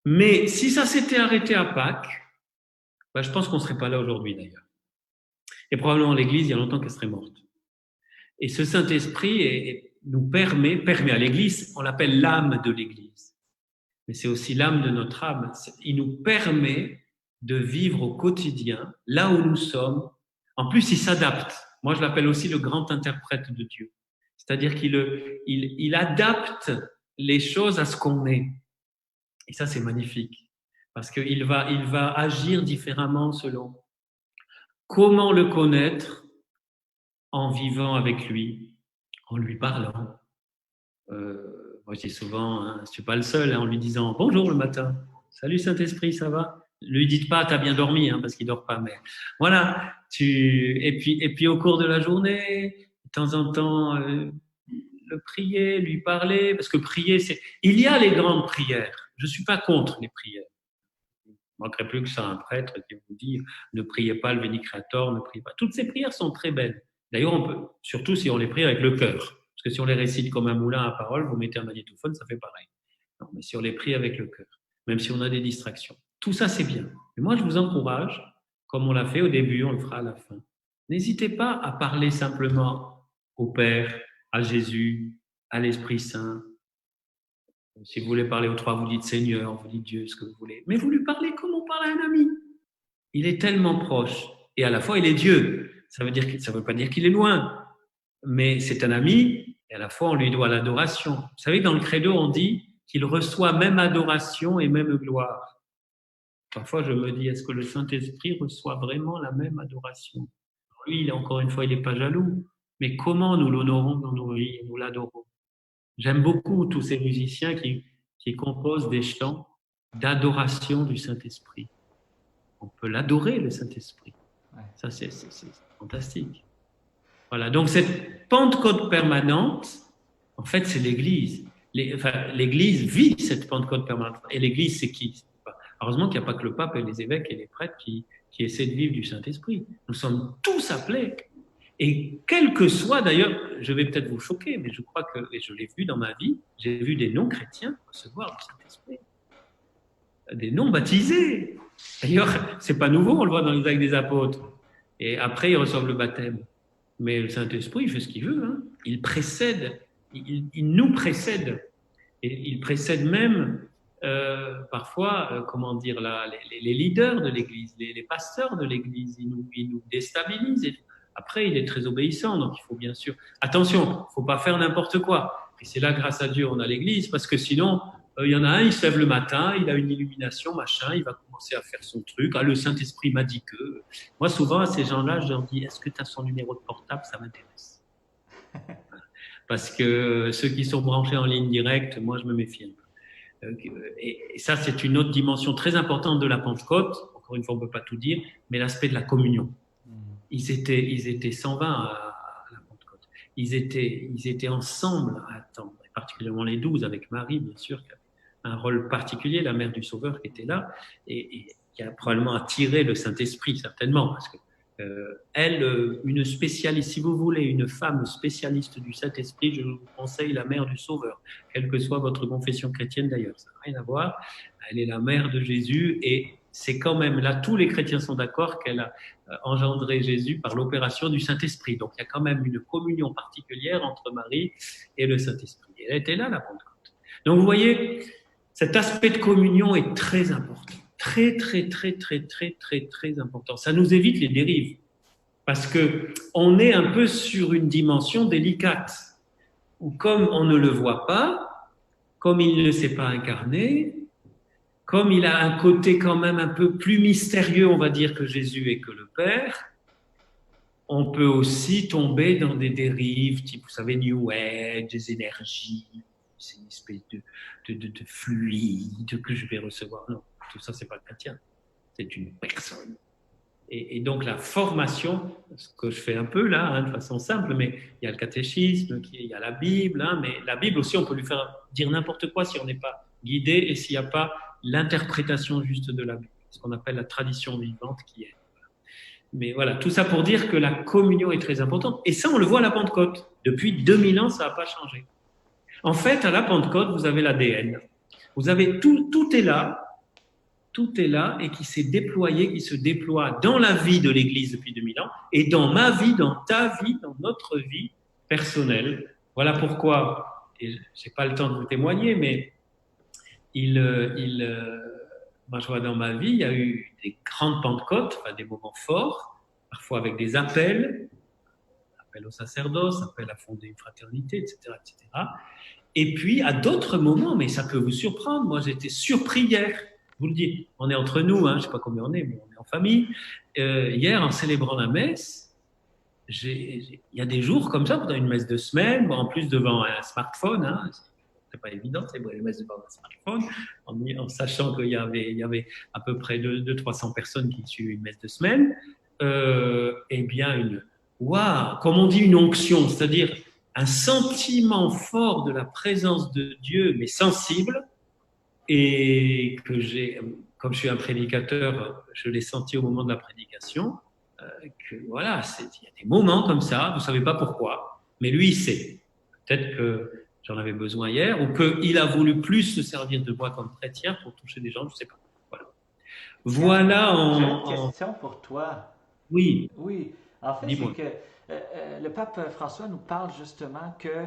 Mais si ça s'était arrêté à Pâques, je pense qu'on ne serait pas là aujourd'hui d'ailleurs. Et probablement l'Église, il y a longtemps qu'elle serait morte. Et ce Saint-Esprit nous permet à l'Église, on l'appelle l'âme de l'Église. Mais c'est aussi l'âme de notre âme. Il nous permet de vivre au quotidien, là où nous sommes. En plus, il s'adapte. Moi, je l'appelle aussi le grand interprète de Dieu. C'est-à-dire qu'il adapte les choses à ce qu'on est. Et ça, c'est magnifique. Parce qu'il va agir différemment selon comment le connaître en vivant avec lui, en lui parlant. Moi, je dis souvent, je ne suis pas le seul, en lui disant bonjour le matin. Salut Saint-Esprit, ça va? Ne lui dites pas, t'as bien dormi, parce qu'il ne dort pas. Mais voilà. Et puis au cours de la journée, de temps en temps, le prier, lui parler, parce que prier, il y a les grandes prières. Je ne suis pas contre les prières. Il ne manquerait plus que ça un prêtre qui vous dit ne priez pas le Veni Creator, ne priez pas. Toutes ces prières sont très belles. D'ailleurs, on peut, surtout si on les prie avec le cœur. Parce que si on les récite comme un moulin à parole, vous mettez un magnétophone, ça fait pareil. Non, mais si on les prie avec le cœur, même si on a des distractions. Tout ça, c'est bien. Mais moi, je vous encourage, comme on l'a fait au début, on le fera à la fin. N'hésitez pas à parler simplement au Père, à Jésus, à l'Esprit Saint. Si vous voulez parler aux trois, vous dites Seigneur, vous dites Dieu, ce que vous voulez. Mais vous lui parlez comme on parle à un ami. Il est tellement proche. Et à la fois, il est Dieu. Ça veut pas dire qu'il est loin. Mais c'est un ami, et à la fois, on lui doit l'adoration. Vous savez, dans le credo, on dit qu'il reçoit même adoration et même gloire. Parfois, je me dis, est-ce que le Saint-Esprit reçoit vraiment la même adoration? Lui, encore une fois, il n'est pas jaloux. Mais comment nous l'honorons dans nos vies, nous l'adorons? J'aime beaucoup tous ces musiciens qui composent des chants d'adoration du Saint-Esprit. On peut l'adorer, le Saint-Esprit. Ouais. Ça, c'est fantastique. Voilà. Donc, cette Pentecôte permanente, en fait, c'est l'Église. L'Église vit cette Pentecôte permanente. Et l'Église, c'est qui? Heureusement qu'il n'y a pas que le pape et les évêques et les prêtres qui essaient de vivre du Saint-Esprit. Nous sommes tous appelés. Et quel que soit, d'ailleurs, je vais peut-être vous choquer, mais je crois que, et je l'ai vu dans ma vie, j'ai vu des non-chrétiens recevoir le Saint-Esprit. Des non-baptisés. D'ailleurs, c'est pas nouveau, on le voit dans les actes des apôtres. Et après, ils reçoivent le baptême. Mais le Saint-Esprit, il fait ce qu'il veut. Il précède, il nous précède. Et il précède même, parfois, les leaders de l'Église, les pasteurs de l'Église. Il nous déstabilise. Après, il est très obéissant, donc il faut bien sûr... Attention, il ne faut pas faire n'importe quoi. Et c'est là, grâce à Dieu, on a l'Église, parce que sinon, il y en a un, il se lève le matin, il a une illumination, machin, il va commencer à faire son truc. Ah, le Saint-Esprit m'a dit que... Moi, souvent, à ces gens-là, je leur dis, est-ce que tu as son numéro de portable? Ça m'intéresse. Parce que ceux qui sont branchés en ligne directe, moi, je me méfie un peu. Et ça, c'est une autre dimension très importante de la Pentecôte. Encore une fois, on ne peut pas tout dire, mais l'aspect de la communion. Ils étaient 120 à la Pentecôte. Ils étaient ensemble à attendre, et particulièrement les 12 avec Marie, bien sûr, qui a un rôle particulier, la mère du Sauveur qui était là, et qui a probablement attiré le Saint-Esprit, certainement, parce que elle, une spécialiste, si vous voulez, une femme spécialiste du Saint-Esprit, je vous conseille la mère du Sauveur, quelle que soit votre confession chrétienne d'ailleurs, ça n'a rien à voir. Elle est la mère de Jésus et c'est quand même là, tous les chrétiens sont d'accord qu'elle a engendré Jésus par l'opération du Saint-Esprit. Donc il y a quand même une communion particulière entre Marie et le Saint-Esprit. Elle était là, la Pentecôte. Donc vous voyez, cet aspect de communion est très important. Très, très, très, très, très, très, très important. Ça nous évite les dérives. Parce que on est un peu sur une dimension délicate. Où comme on ne le voit pas, comme il ne s'est pas incarné, comme il a un côté quand même un peu plus mystérieux, on va dire, que Jésus et que le Père, on peut aussi tomber dans des dérives, type, vous savez, New Age, des énergies, c'est une espèce de fluide que je vais recevoir. Non, tout ça, c'est pas chrétien. C'est une personne. Et donc, la formation, ce que je fais un peu là, de façon simple, mais il y a le catéchisme, il y a la Bible, mais la Bible aussi, on peut lui faire dire n'importe quoi si on n'est pas guidé et s'il n'y a pas l'interprétation juste de la Bible, ce qu'on appelle la tradition vivante qui est. Mais voilà, tout ça pour dire que la communion est très importante. Et ça, on le voit à la Pentecôte. Depuis 2000 ans, ça n'a pas changé. En fait, à la Pentecôte, vous avez l'ADN. Vous avez tout est là et qui s'est déployé, qui se déploie dans la vie de l'Église depuis 2000 ans et dans ma vie, dans ta vie, dans notre vie personnelle. Voilà pourquoi, et je n'ai pas le temps de vous témoigner, mais moi je vois dans ma vie, il y a eu des grandes Pentecôtes, des moments forts, parfois avec des appels, appelle au sacerdoce, appelle à fonder une fraternité, etc., etc. Et puis, à d'autres moments, mais ça peut vous surprendre, moi j'étais surpris hier, je vous le dis, on est entre nous, je ne sais pas combien on est, mais on est en famille. Hier, en célébrant la messe, il y a des jours comme ça, pendant une messe de semaine, en plus devant un smartphone, c'est pas évident, c'est les messes devant un smartphone, en sachant qu'il y avait à peu près 200-300 personnes qui suivent une messe de semaine, eh bien, comme on dit, une onction, c'est-à-dire un sentiment fort de la présence de Dieu, mais sensible, et comme je suis un prédicateur, je l'ai senti au moment de la prédication, que voilà, il y a des moments comme ça, vous ne savez pas pourquoi, mais lui, il sait. Peut-être que j'en avais besoin hier, ou qu'il a voulu plus se servir de moi comme chrétien pour toucher des gens, je ne sais pas. Voilà J'ai une question pour toi. Oui. Oui, en fait, Dis-moi. c'est que le pape François nous parle justement que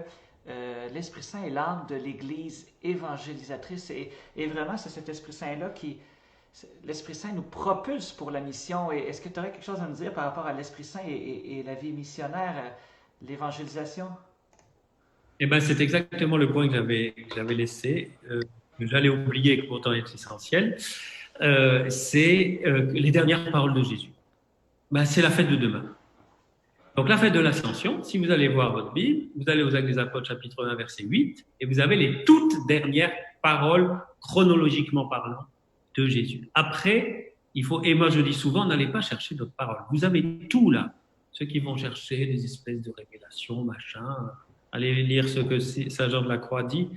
l'Esprit Saint est l'âme de l'Église évangélisatrice et vraiment c'est cet Esprit Saint-là l'Esprit Saint nous propulse pour la mission. Et est-ce que tu aurais quelque chose à nous dire par rapport à l'Esprit Saint et la vie missionnaire, l'évangélisation? Eh ben, c'est exactement le point que j'avais laissé, que j'allais oublier et que pourtant est essentiel. C'est les dernières paroles de Jésus. C'est la fête de demain. Donc, la fête de l'Ascension, si vous allez voir votre Bible, vous allez aux Actes des Apôtres, chapitre 1, verset 8, et vous avez les toutes dernières paroles, chronologiquement parlant, de Jésus. Après, et moi je dis souvent, n'allez pas chercher d'autres paroles. Vous avez tout là. Ceux qui vont chercher des espèces de révélations, allez lire ce que Saint Jean de la Croix dit,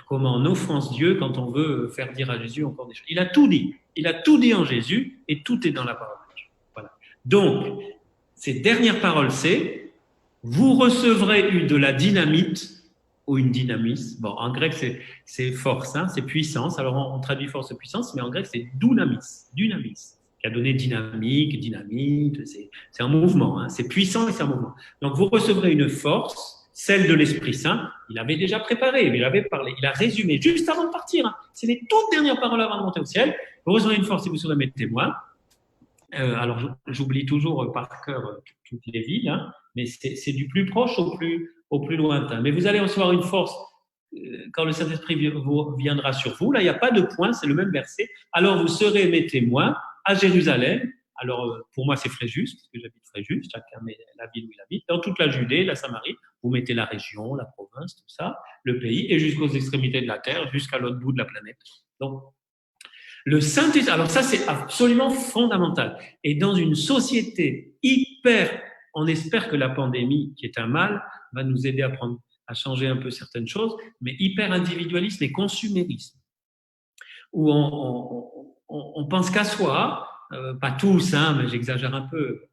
comment on offense Dieu quand on veut faire dire à Jésus encore des choses. Il a tout dit. Il a tout dit en Jésus et tout est dans la parole de Dieu. Voilà. Donc, ces dernières paroles, c'est « vous recevrez de la dynamite » ou une dynamis. Bon, en grec, c'est force, c'est puissance. Alors, on traduit force et puissance, mais en grec, c'est dunamis, qui a donné dynamique, dynamite, c'est un mouvement, c'est puissant et c'est un mouvement. Donc, vous recevrez une force, celle de l'Esprit Saint. Il avait déjà préparé, il avait parlé, il a résumé juste avant de partir. C'est les toutes dernières paroles avant de monter au ciel. Vous recevrez une force et vous serez mes témoins. Alors, j'oublie toujours par cœur toutes les villes, mais c'est du plus proche au plus lointain. Mais vous allez recevoir une force quand le Saint-Esprit viendra sur vous. Là, il n'y a pas de point, c'est le même verset. Alors, vous serez mes témoins à Jérusalem. Alors, pour moi, c'est Fréjus, parce que j'habite Fréjus, chacun met la ville où il habite. Dans toute la Judée, la Samarie, vous mettez la région, la province, tout ça, le pays, et jusqu'aux extrémités de la terre, jusqu'à l'autre bout de la planète. Donc, le Saint-Esprit, alors ça c'est absolument fondamental. Et dans une société on espère que la pandémie, qui est un mal, va nous aider à changer un peu certaines choses, mais hyper individualisme et consumérisme, où on pense qu'à soi, pas tous, mais j'exagère un peu.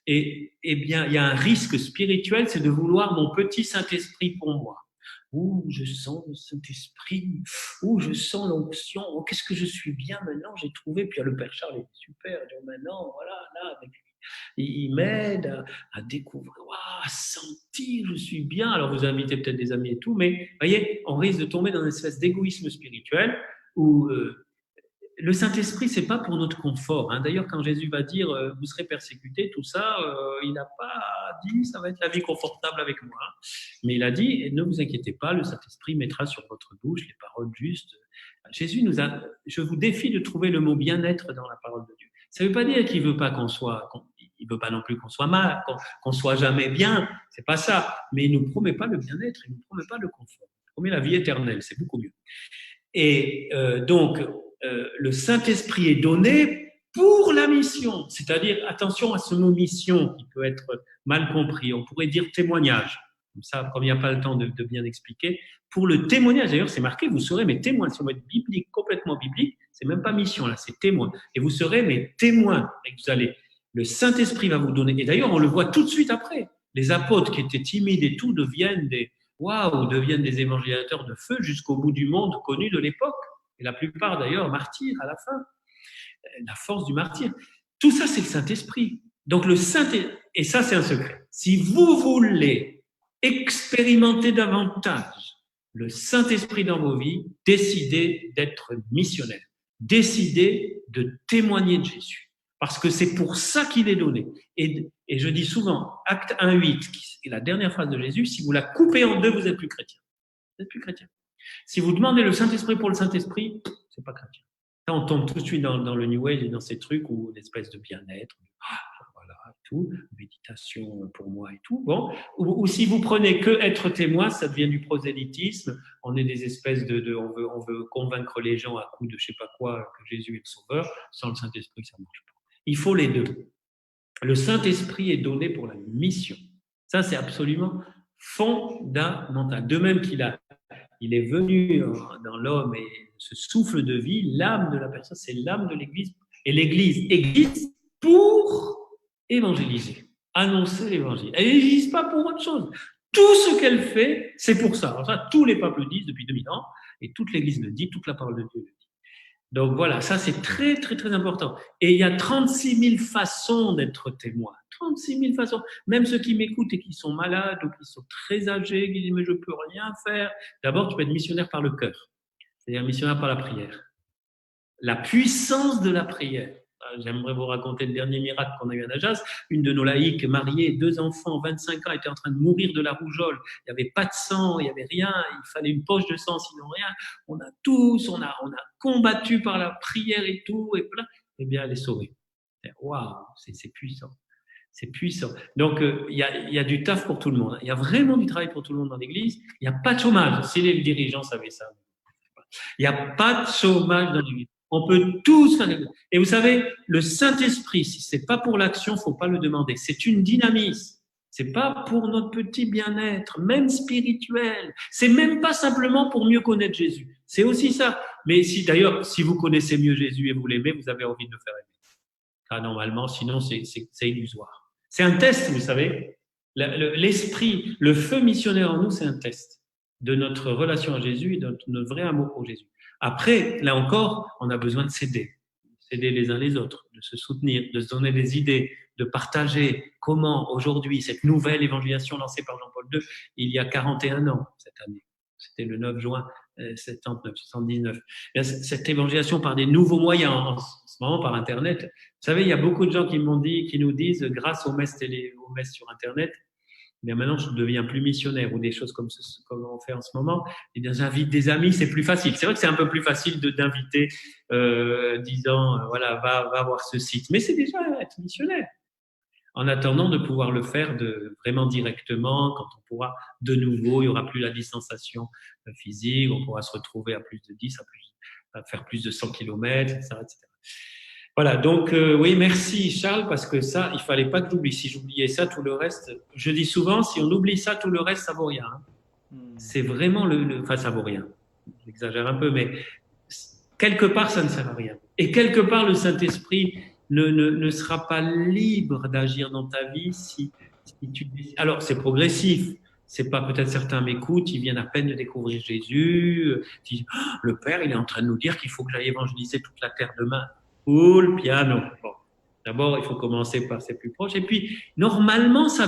Et bien, il y a un risque spirituel, c'est de vouloir mon petit Saint-Esprit pour moi. Je sens le Saint-Esprit, je sens l'onction, qu'est-ce que je suis bien maintenant, j'ai trouvé. Puis le Père Charles est super, maintenant, voilà, là, avec lui, il m'aide à découvrir, à sentir, je suis bien. Alors vous invitez peut-être des amis et tout, mais voyez, on risque de tomber dans une espèce d'égoïsme spirituel où le Saint-Esprit, c'est pas pour notre confort. D'ailleurs, quand Jésus va dire « vous serez persécutés », tout ça, il n'a pas dit « ça va être la vie confortable avec moi ». Mais il a dit « ne vous inquiétez pas, le Saint-Esprit mettra sur votre bouche les paroles justes ». Jésus je vous défie de trouver le mot bien-être dans la parole de Dieu. Ça ne veut pas dire qu'il veut pas il veut pas non plus qu'on soit mal, qu'on soit jamais bien. C'est pas ça. Mais il nous promet pas le bien-être, il nous promet pas le confort. Il promet la vie éternelle, c'est beaucoup mieux. Et donc, le Saint-Esprit est donné pour la mission. C'est-à-dire, attention à ce mot mission qui peut être mal compris. On pourrait dire témoignage. Comme ça, comme il n'y a pas le temps de bien expliquer. Pour le témoignage, d'ailleurs, c'est marqué, vous serez mes témoins. Si on veut être biblique, complètement biblique, c'est même pas mission, là, c'est témoin. Et vous serez mes témoins. Et le Saint-Esprit va vous donner. Et d'ailleurs, on le voit tout de suite après. Les apôtres qui étaient timides et tout deviennent des évangélisateurs de feu jusqu'au bout du monde connu de l'époque. Et la plupart, d'ailleurs, martyrs à la fin. La force du martyr. Tout ça, c'est le Saint-Esprit. Donc, et ça, c'est un secret. Si vous voulez expérimenter davantage le Saint-Esprit dans vos vies, décidez d'être missionnaire. Décidez de témoigner de Jésus. Parce que c'est pour ça qu'il est donné. Et je dis souvent, Acte 1:8, qui est la dernière phrase de Jésus, si vous la coupez en deux, vous n'êtes plus chrétien. Vous n'êtes plus chrétien. Si vous demandez le Saint-Esprit pour le Saint-Esprit, c'est pas chrétien. Là, on tombe tout de suite dans le New Age et dans ces trucs où l'espèce de bien-être, voilà, tout, méditation pour moi et tout. Bon, ou si vous prenez que être témoin, ça devient du prosélytisme. On est des espèces on veut convaincre les gens à coup de je sais pas quoi que Jésus est le Sauveur. Sans le Saint-Esprit, ça marche pas. Il faut les deux. Le Saint-Esprit est donné pour la mission. Ça, c'est absolument fondamental. De même il est venu dans l'homme et ce souffle de vie, l'âme de la personne, c'est l'âme de l'Église. Et l'Église existe pour évangéliser, annoncer l'Évangile. Elle n'existe pas pour autre chose. Tout ce qu'elle fait, c'est pour ça. Alors ça, tous les papes le disent depuis 2000 ans, et toute l'Église le dit, toute la parole de Dieu le dit. Donc voilà, ça c'est très, très, très important. Et il y a 36 000 façons d'être témoin. 36 000 façons. Même ceux qui m'écoutent et qui sont malades ou qui sont très âgés, qui disent mais je peux rien faire. D'abord, tu peux être missionnaire par le cœur. C'est-à-dire missionnaire par la prière. La puissance de la prière. J'aimerais vous raconter le dernier miracle qu'on a eu à Najas. Une de nos laïques, mariée, 2 enfants, 25 ans, était en train de mourir de la rougeole. Il n'y avait pas de sang, il n'y avait rien. Il fallait une poche de sang, sinon rien. On a combattu par la prière et tout. Et voilà. Eh bien, elle est sauvée. Waouh, c'est puissant. C'est puissant. Donc, il y a du taf pour tout le monde. Il y a vraiment du travail pour tout le monde dans l'Église. Il n'y a pas de chômage. Si les dirigeants savaient ça. Il n'y a pas de chômage dans l'Église. On peut tous faire. Et vous savez, le Saint-Esprit, si c'est pas pour l'action, faut pas le demander. C'est une dynamisme. C'est pas pour notre petit bien-être, même spirituel. C'est même pas simplement pour mieux connaître Jésus. C'est aussi ça. Mais d'ailleurs, si vous connaissez mieux Jésus et vous l'aimez, vous avez envie de le faire aimer. Ah, normalement, sinon c'est illusoire. C'est un test, vous savez. L'esprit, le feu missionnaire en nous, c'est un test de notre relation à Jésus et de notre vrai amour pour Jésus. Après, là encore, on a besoin de s'aider les uns les autres, de se soutenir, de se donner des idées, de partager comment aujourd'hui cette nouvelle évangélisation lancée par Jean-Paul II il y a 41 ans cette année. C'était le 9 juin 79. Cette évangélisation par des nouveaux moyens, en ce moment par Internet. Vous savez, il y a beaucoup de gens qui nous disent, grâce aux messes sur Internet, bien maintenant je ne deviens plus missionnaire ou des choses comme on fait en ce moment. Eh bien, j'invite des amis, c'est plus facile. C'est vrai que c'est un peu plus facile d'inviter, disant, voilà, va voir ce site. Mais c'est déjà être missionnaire. En attendant de pouvoir le faire vraiment directement, quand on pourra de nouveau, il n'y aura plus la distanciation physique, on pourra se retrouver à plus de 10, à faire plus de 100 km, etc. etc. Voilà, donc oui, merci Charles, parce que ça, il fallait pas que j'oublie. Si j'oubliais ça, tout le reste, je dis souvent, si on oublie ça, tout le reste, ça vaut rien. Hein. C'est vraiment enfin, ça vaut rien. J'exagère un peu, mais quelque part, ça ne sert à rien. Et quelque part, le Saint-Esprit ne sera pas libre d'agir dans ta vie si tu... Alors, c'est progressif. C'est pas, peut-être certains m'écoutent, ils viennent à peine de découvrir Jésus. Ils disent, oh, le Père, il est en train de nous dire qu'il faut que j'aille évangéliser toute la terre demain. Cool, piano. Bon. D'abord, il faut commencer par ses plus proches. Et puis, normalement, ça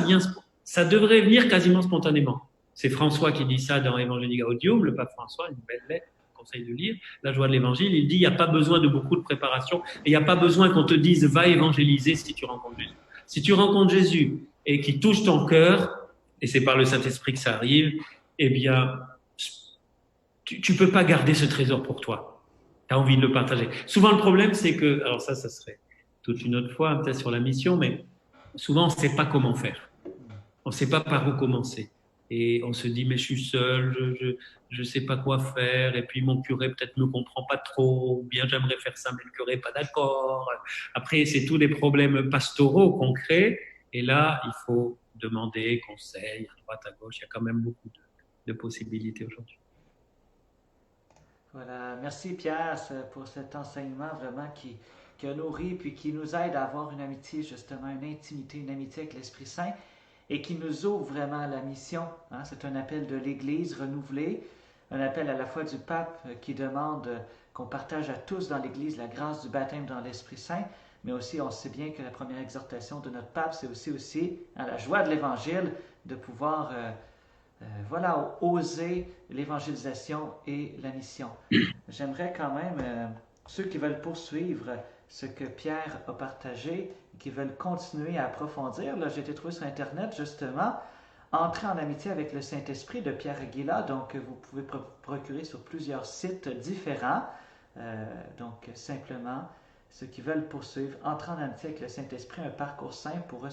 devrait venir quasiment spontanément. C'est François qui dit ça dans Evangelii Gaudium, le pape François, une belle lettre, conseil de lire, la joie de l'évangile. Il dit, il n'y a pas besoin de beaucoup de préparation et il n'y a pas besoin qu'on te dise, va évangéliser si tu rencontres Jésus. Si tu rencontres Jésus et qu'il touche ton cœur, et c'est par le Saint-Esprit que ça arrive, eh bien, tu peux pas garder ce trésor pour toi. Tu as envie de le partager. Souvent, le problème, c'est que, alors ça serait toute une autre fois, peut-être sur la mission, mais souvent, on ne sait pas comment faire. On ne sait pas par où commencer. Et on se dit, mais je suis seul, je ne sais pas quoi faire, et puis mon curé peut-être ne comprend pas trop, ou bien j'aimerais faire ça, mais le curé n'est pas d'accord. Après, c'est tous les problèmes pastoraux qu'on crée, et là, il faut demander conseil à droite, à gauche. Il y a quand même beaucoup de possibilités aujourd'hui. Voilà, merci Pierre pour cet enseignement vraiment qui a nourri puis qui nous aide à avoir une amitié, justement, une intimité, une amitié avec l'Esprit Saint et qui nous ouvre vraiment à la mission. Hein? C'est un appel de l'Église renouvelé, un appel à la fois du pape qui demande qu'on partage à tous dans l'Église la grâce du baptême dans l'Esprit Saint, mais aussi on sait bien que la première exhortation de notre pape, c'est aussi à la joie de l'Évangile de pouvoir... voilà, oser l'évangélisation et la mission. J'aimerais quand même, ceux qui veulent poursuivre ce que Pierre a partagé et qui veulent continuer à approfondir, là, j'ai été trouvé sur Internet justement, Entrer en amitié avec le Saint-Esprit de Pierre Aguila, donc vous pouvez procurer sur plusieurs sites différents. Donc simplement, ceux qui veulent poursuivre, Entrer en amitié avec le Saint-Esprit, un parcours simple pour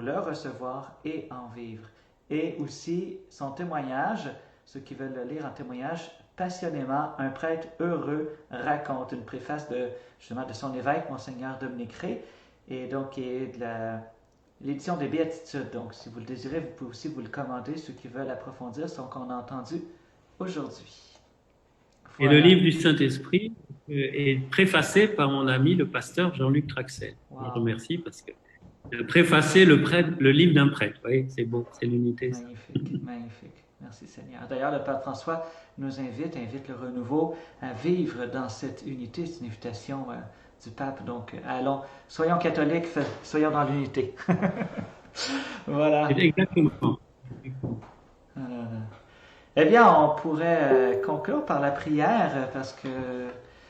le recevoir et en vivre. Et aussi son témoignage, ceux qui veulent le lire en témoignage, passionnément, un prêtre heureux raconte, une préface justement de son évêque, Monseigneur Dominique Rey, et donc qui est de l'édition des Béatitudes. Donc, si vous le désirez, vous pouvez aussi vous le commander, ceux qui veulent approfondir ce qu'on a entendu aujourd'hui. Voilà. Et le livre du Saint-Esprit est préfacé par mon ami, le pasteur Jean-Luc Traxel. Wow. Je le remercie parce que préfacer le livre d'un prêtre, vous voyez, c'est beau, c'est l'unité. Magnifique, magnifique. Merci Seigneur. D'ailleurs, le Pape François nous invite le renouveau à vivre dans cette unité. C'est une invitation du pape. Donc, allons, soyons catholiques, soyons dans l'unité. Voilà. Exactement. Eh bien, on pourrait conclure par la prière parce que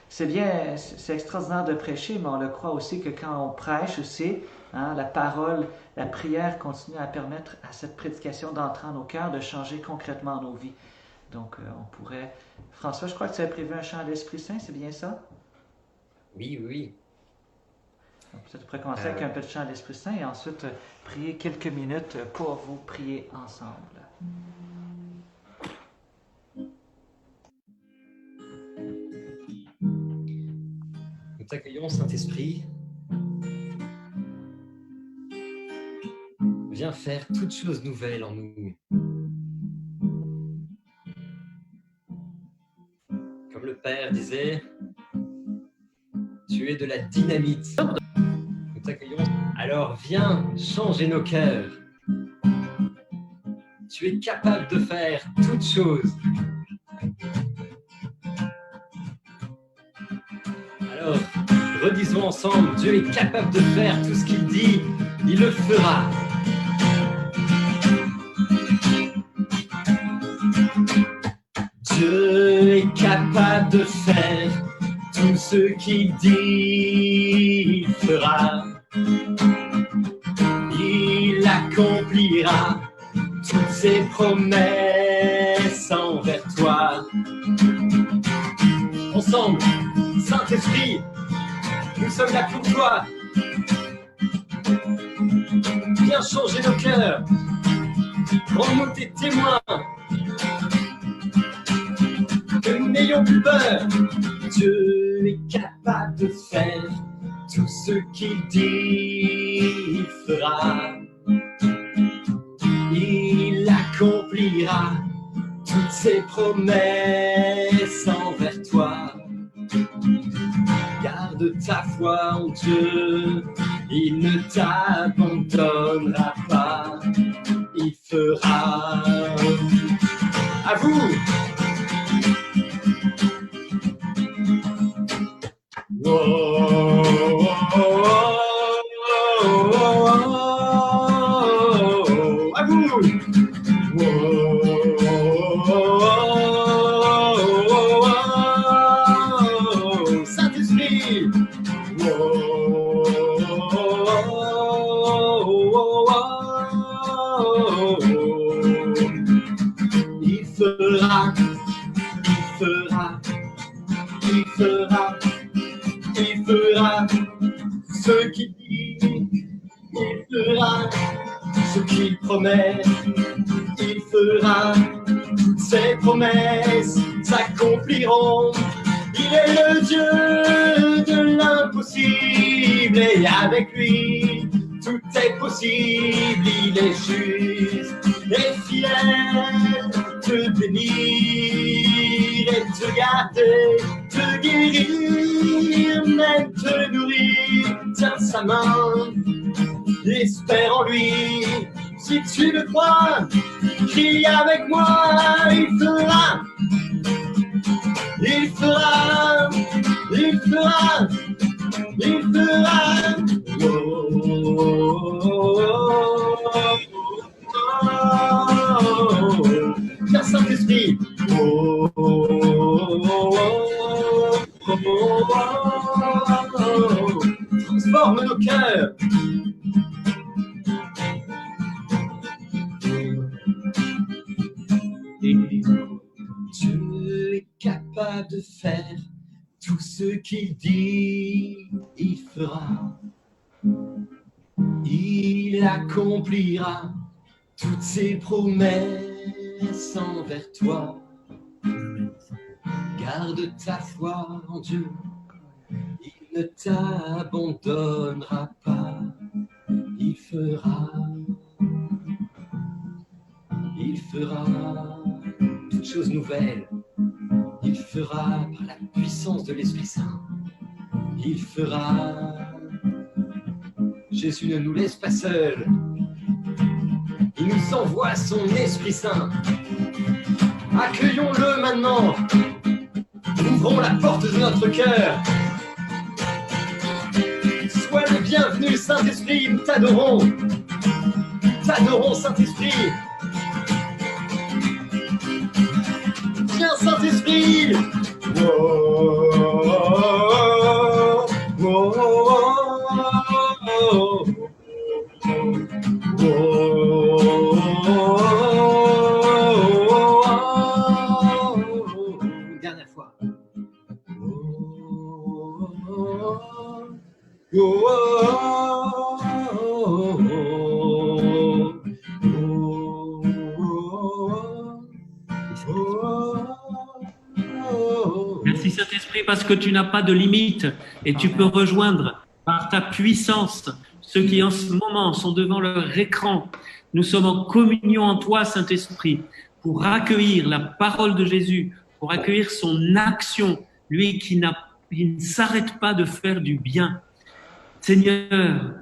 c'est bien, c'est extraordinaire de prêcher, mais on le croit aussi que quand on prêche aussi, la parole, la prière continue à permettre à cette prédication d'entrer en nos cœurs, de changer concrètement nos vies. Donc, on pourrait... François, je crois que tu avais prévu un chant à l'Esprit Saint, c'est bien ça? Oui, oui. Peut-être tu pourrais commencer avec un peu de chant à l'Esprit Saint et ensuite prier quelques minutes pour vous prier ensemble. Nous t'accueillons, Saint-Esprit. Viens faire toutes choses nouvelles en nous. Comme le Père disait, tu es de la dynamite. Nous t'accueillons. Alors viens changer nos cœurs. Tu es capable de faire toutes choses. Alors, redisons ensemble, Dieu est capable de faire tout ce qu'il dit, il le fera. Dieu est capable de faire tout ce qu'il dit, il fera. Il accomplira toutes ses promesses envers toi. Ensemble, Saint-Esprit, nous sommes là pour toi. Viens changer nos cœurs, rends-nous tes témoins. Que nous n'ayons plus peur. Dieu est capable de faire tout ce qu'il dit, il fera. Il accomplira toutes ses promesses envers toi. Garde ta foi en Dieu, il ne t'abandonnera pas, il fera. À vous! Oh, oh, oh, oh, oh, à vous! Oh, oh, oh, Saint-Esprit! Il fera, il fera, il fera. Il fera ce qu'il dit, il fera ce qu'il promet, il fera toutes ses promesses s'accompliront. Il est le Dieu de l'impossible et avec lui tout est possible. Il est juste et fidèle, te bénir et te garder, te guérir, même te nourrir. Tiens sa main, espère en lui. Si tu le crois, crie avec moi. Il fera, il fera, il fera, il fera. Oh, oh, oh, oh, oh. Viens Saint-Esprit. Oh, oh, oh, oh, oh, oh, oh. nos cœurs. Et Dieu est capable de faire tout ce qu'il dit, il fera. Il accomplira toutes ses promesses envers toi. Garde ta foi en Dieu, il ne t'abandonnera pas. Il fera toutes choses nouvelles. Il fera par la puissance de l'Esprit Saint. Il fera. Jésus ne nous laisse pas seuls. Il nous envoie son Esprit Saint. Accueillons-le maintenant. Ouvrons la porte de notre cœur. Sois le bienvenu, Saint-Esprit, nous t'adorons. T'adorons, Saint-Esprit. Viens, Saint-Esprit. Dernière fois. Merci Saint-Esprit parce que tu n'as pas de limite et tu peux rejoindre par ta puissance ceux qui en ce moment sont devant leur écran. Nous sommes en communion en toi, Saint-Esprit, pour accueillir la parole de Jésus, pour accueillir son action, lui qui ne s'arrête pas de faire du bien. Seigneur,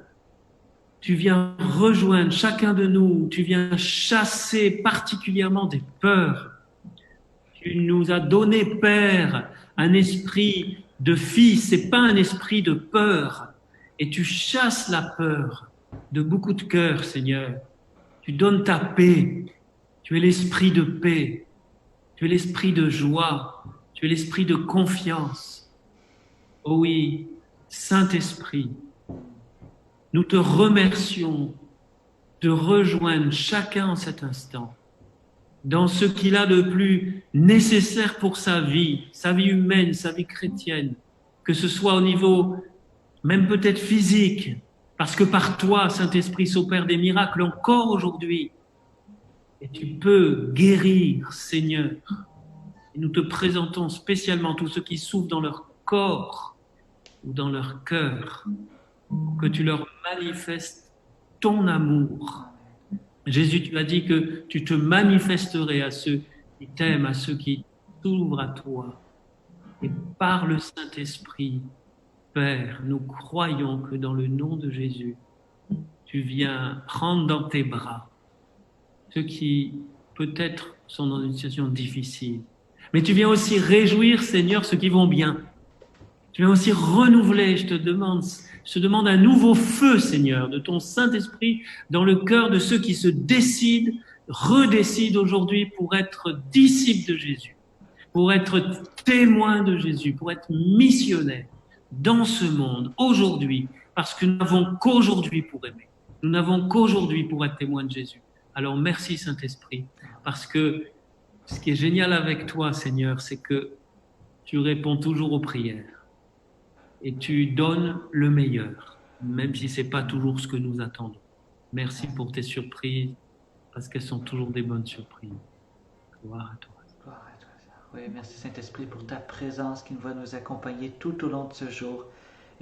tu viens rejoindre chacun de nous, tu viens chasser particulièrement des peurs. Tu nous as donné, Père, un esprit de fils, c'est pas un esprit de peur. Et tu chasses la peur de beaucoup de cœurs, Seigneur. Tu donnes ta paix. Tu es l'esprit de paix. Tu es l'esprit de joie. Tu es l'esprit de confiance. Oh oui, Saint-Esprit, nous te remercions de rejoindre chacun en cet instant dans ce qu'il a de plus nécessaire pour sa vie humaine, sa vie chrétienne, que ce soit au niveau même peut-être physique, parce que par toi, Saint-Esprit, s'opèrent des miracles encore aujourd'hui. Et tu peux guérir, Seigneur. Et nous te présentons spécialement tous ceux qui souffrent dans leur corps ou dans leur cœur, que tu leur manifestes ton amour. Jésus, tu as dit que tu te manifesterais à ceux qui t'aiment, à ceux qui s'ouvrent à toi. Et par le Saint-Esprit, Père, nous croyons que dans le nom de Jésus, tu viens prendre dans tes bras ceux qui peut-être sont dans une situation difficile. Mais tu viens aussi réjouir, Seigneur, ceux qui vont bien. Tu viens aussi renouveler, je te demande un nouveau feu, Seigneur, de ton Saint-Esprit dans le cœur de ceux qui se décident, redécident aujourd'hui pour être disciples de Jésus, pour être témoins de Jésus, pour être missionnaires dans ce monde, aujourd'hui, parce que nous n'avons qu'aujourd'hui pour aimer. Nous n'avons qu'aujourd'hui pour être témoins de Jésus. Alors merci Saint-Esprit, parce que ce qui est génial avec toi, Seigneur, c'est que tu réponds toujours aux prières. Et tu donnes le meilleur, même si ce n'est pas toujours ce que nous attendons. Merci pour tes surprises, parce qu'elles sont toujours des bonnes surprises. Gloire à toi. Gloire à toi, Seigneur. Oui, merci Saint-Esprit pour ta présence qui va nous accompagner tout au long de ce jour.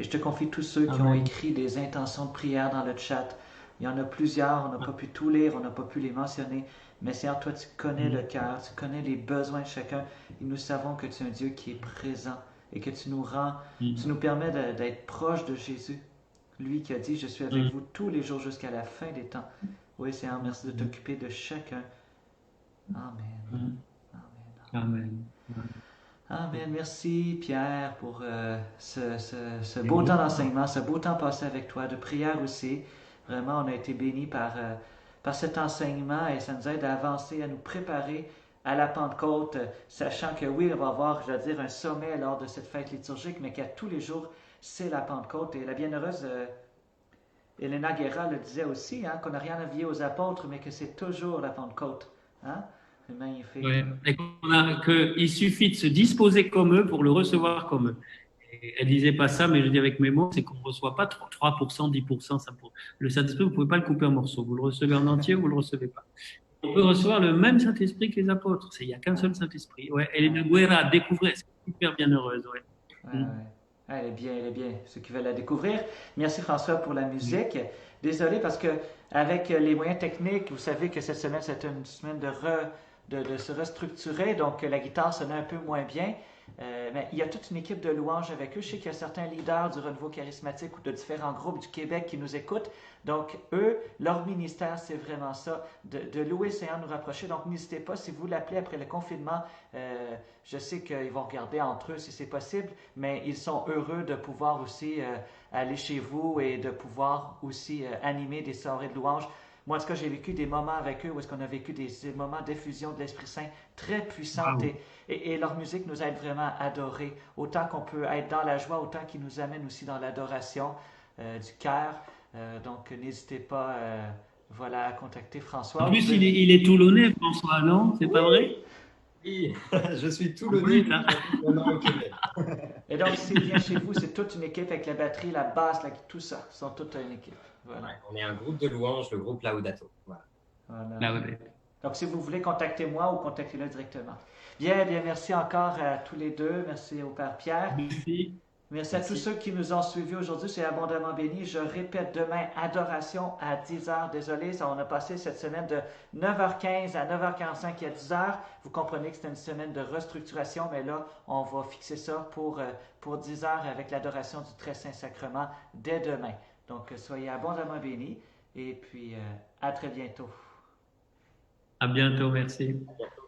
Et je te confie tous ceux qui ont écrit des intentions de prière dans le chat. Il y en a plusieurs, on n'a pas pu tout lire, on n'a pas pu les mentionner. Mais Seigneur, toi, tu connais le cœur, tu connais les besoins de chacun. Et nous savons que tu es un Dieu qui est présent. Et que tu nous rends, tu nous permets d'être proche de Jésus. Lui qui a dit, je suis avec vous tous les jours jusqu'à la fin des temps. Oui, Seigneur, merci de t'occuper de chacun. Amen. Amen. Amen. Merci Pierre pour ce beau temps d'enseignement, ce beau temps passé avec toi, de prière aussi. Vraiment, on a été bénis par cet enseignement et ça nous aide à avancer, à nous préparer à la Pentecôte, sachant que oui, on va avoir, je veux dire, un sommet lors de cette fête liturgique, mais qu'à tous les jours, c'est la Pentecôte. Et la bienheureuse Elena Guerra le disait aussi, hein, qu'on n'a rien à envier aux apôtres, mais que c'est toujours la Pentecôte. Hein? C'est magnifique. Ouais. Et qu'il suffit de se disposer comme eux pour le recevoir comme eux. Et elle disait pas ça, mais je dis avec mes mots, c'est qu'on ne reçoit pas 3%, 10%. Le Saint-Esprit, vous ne pouvez pas le couper en morceaux. Vous le recevez en entier ou vous ne le recevez pas. On peut recevoir le même Saint-Esprit que les apôtres. Il n'y a qu'un seul Saint-Esprit. Ouais. Elena Guerra, découvrez, c'est super bienheureuse. Ouais. Ouais. Ah, elle est bien, ceux qui veulent la découvrir. Merci François pour la musique. Désolé parce que avec les moyens techniques, vous savez que cette semaine, c'était une semaine de se restructurer, donc la guitare sonnait un peu moins bien. Mais il y a toute une équipe de louanges avec eux. Je sais qu'il y a certains leaders du renouveau charismatique ou de différents groupes du Québec qui nous écoutent. Donc, eux, leur ministère, c'est vraiment ça, de louer le Seigneur, nous rapprocher. Donc, n'hésitez pas, si vous l'appelez après le confinement, je sais qu'ils vont regarder entre eux si c'est possible, mais ils sont heureux de pouvoir aussi aller chez vous et de pouvoir aussi animer des soirées de louanges. Moi, en tout cas, j'ai vécu des moments avec eux où est-ce qu'on a vécu des moments d'effusion de l'Esprit Saint très puissants. Wow. Et leur musique nous aide vraiment à adorer. Autant qu'on peut être dans la joie, autant qu'ils nous amènent aussi dans l'adoration du cœur. Donc, n'hésitez pas voilà, à contacter François. En plus, il est toulonnais, François, non? C'est pas vrai? Oui, je suis toulonnais, maintenant au Québec. Et donc, s'il vient chez vous, c'est toute une équipe avec la batterie, la basse, tout ça. Ils sont toute une équipe. Voilà. Ouais, on est un groupe de louanges, le groupe Laudato. Voilà. Voilà. Là, ouais. Donc, si vous voulez, contactez-moi ou contactez-le directement. Bien, merci encore à tous les deux. Merci au Père Pierre. Merci. Merci à tous ceux qui nous ont suivis aujourd'hui. C'est abondamment béni. Je répète, demain, adoration à 10h. Désolé, on a passé cette semaine de 9h15 à 9h45 et à 10h. Vous comprenez que c'était une semaine de restructuration, mais là, on va fixer ça pour 10h avec l'adoration du Très Saint Sacrement dès demain. Donc, soyez abondamment bénis et puis à très bientôt. À bientôt, merci. À bientôt.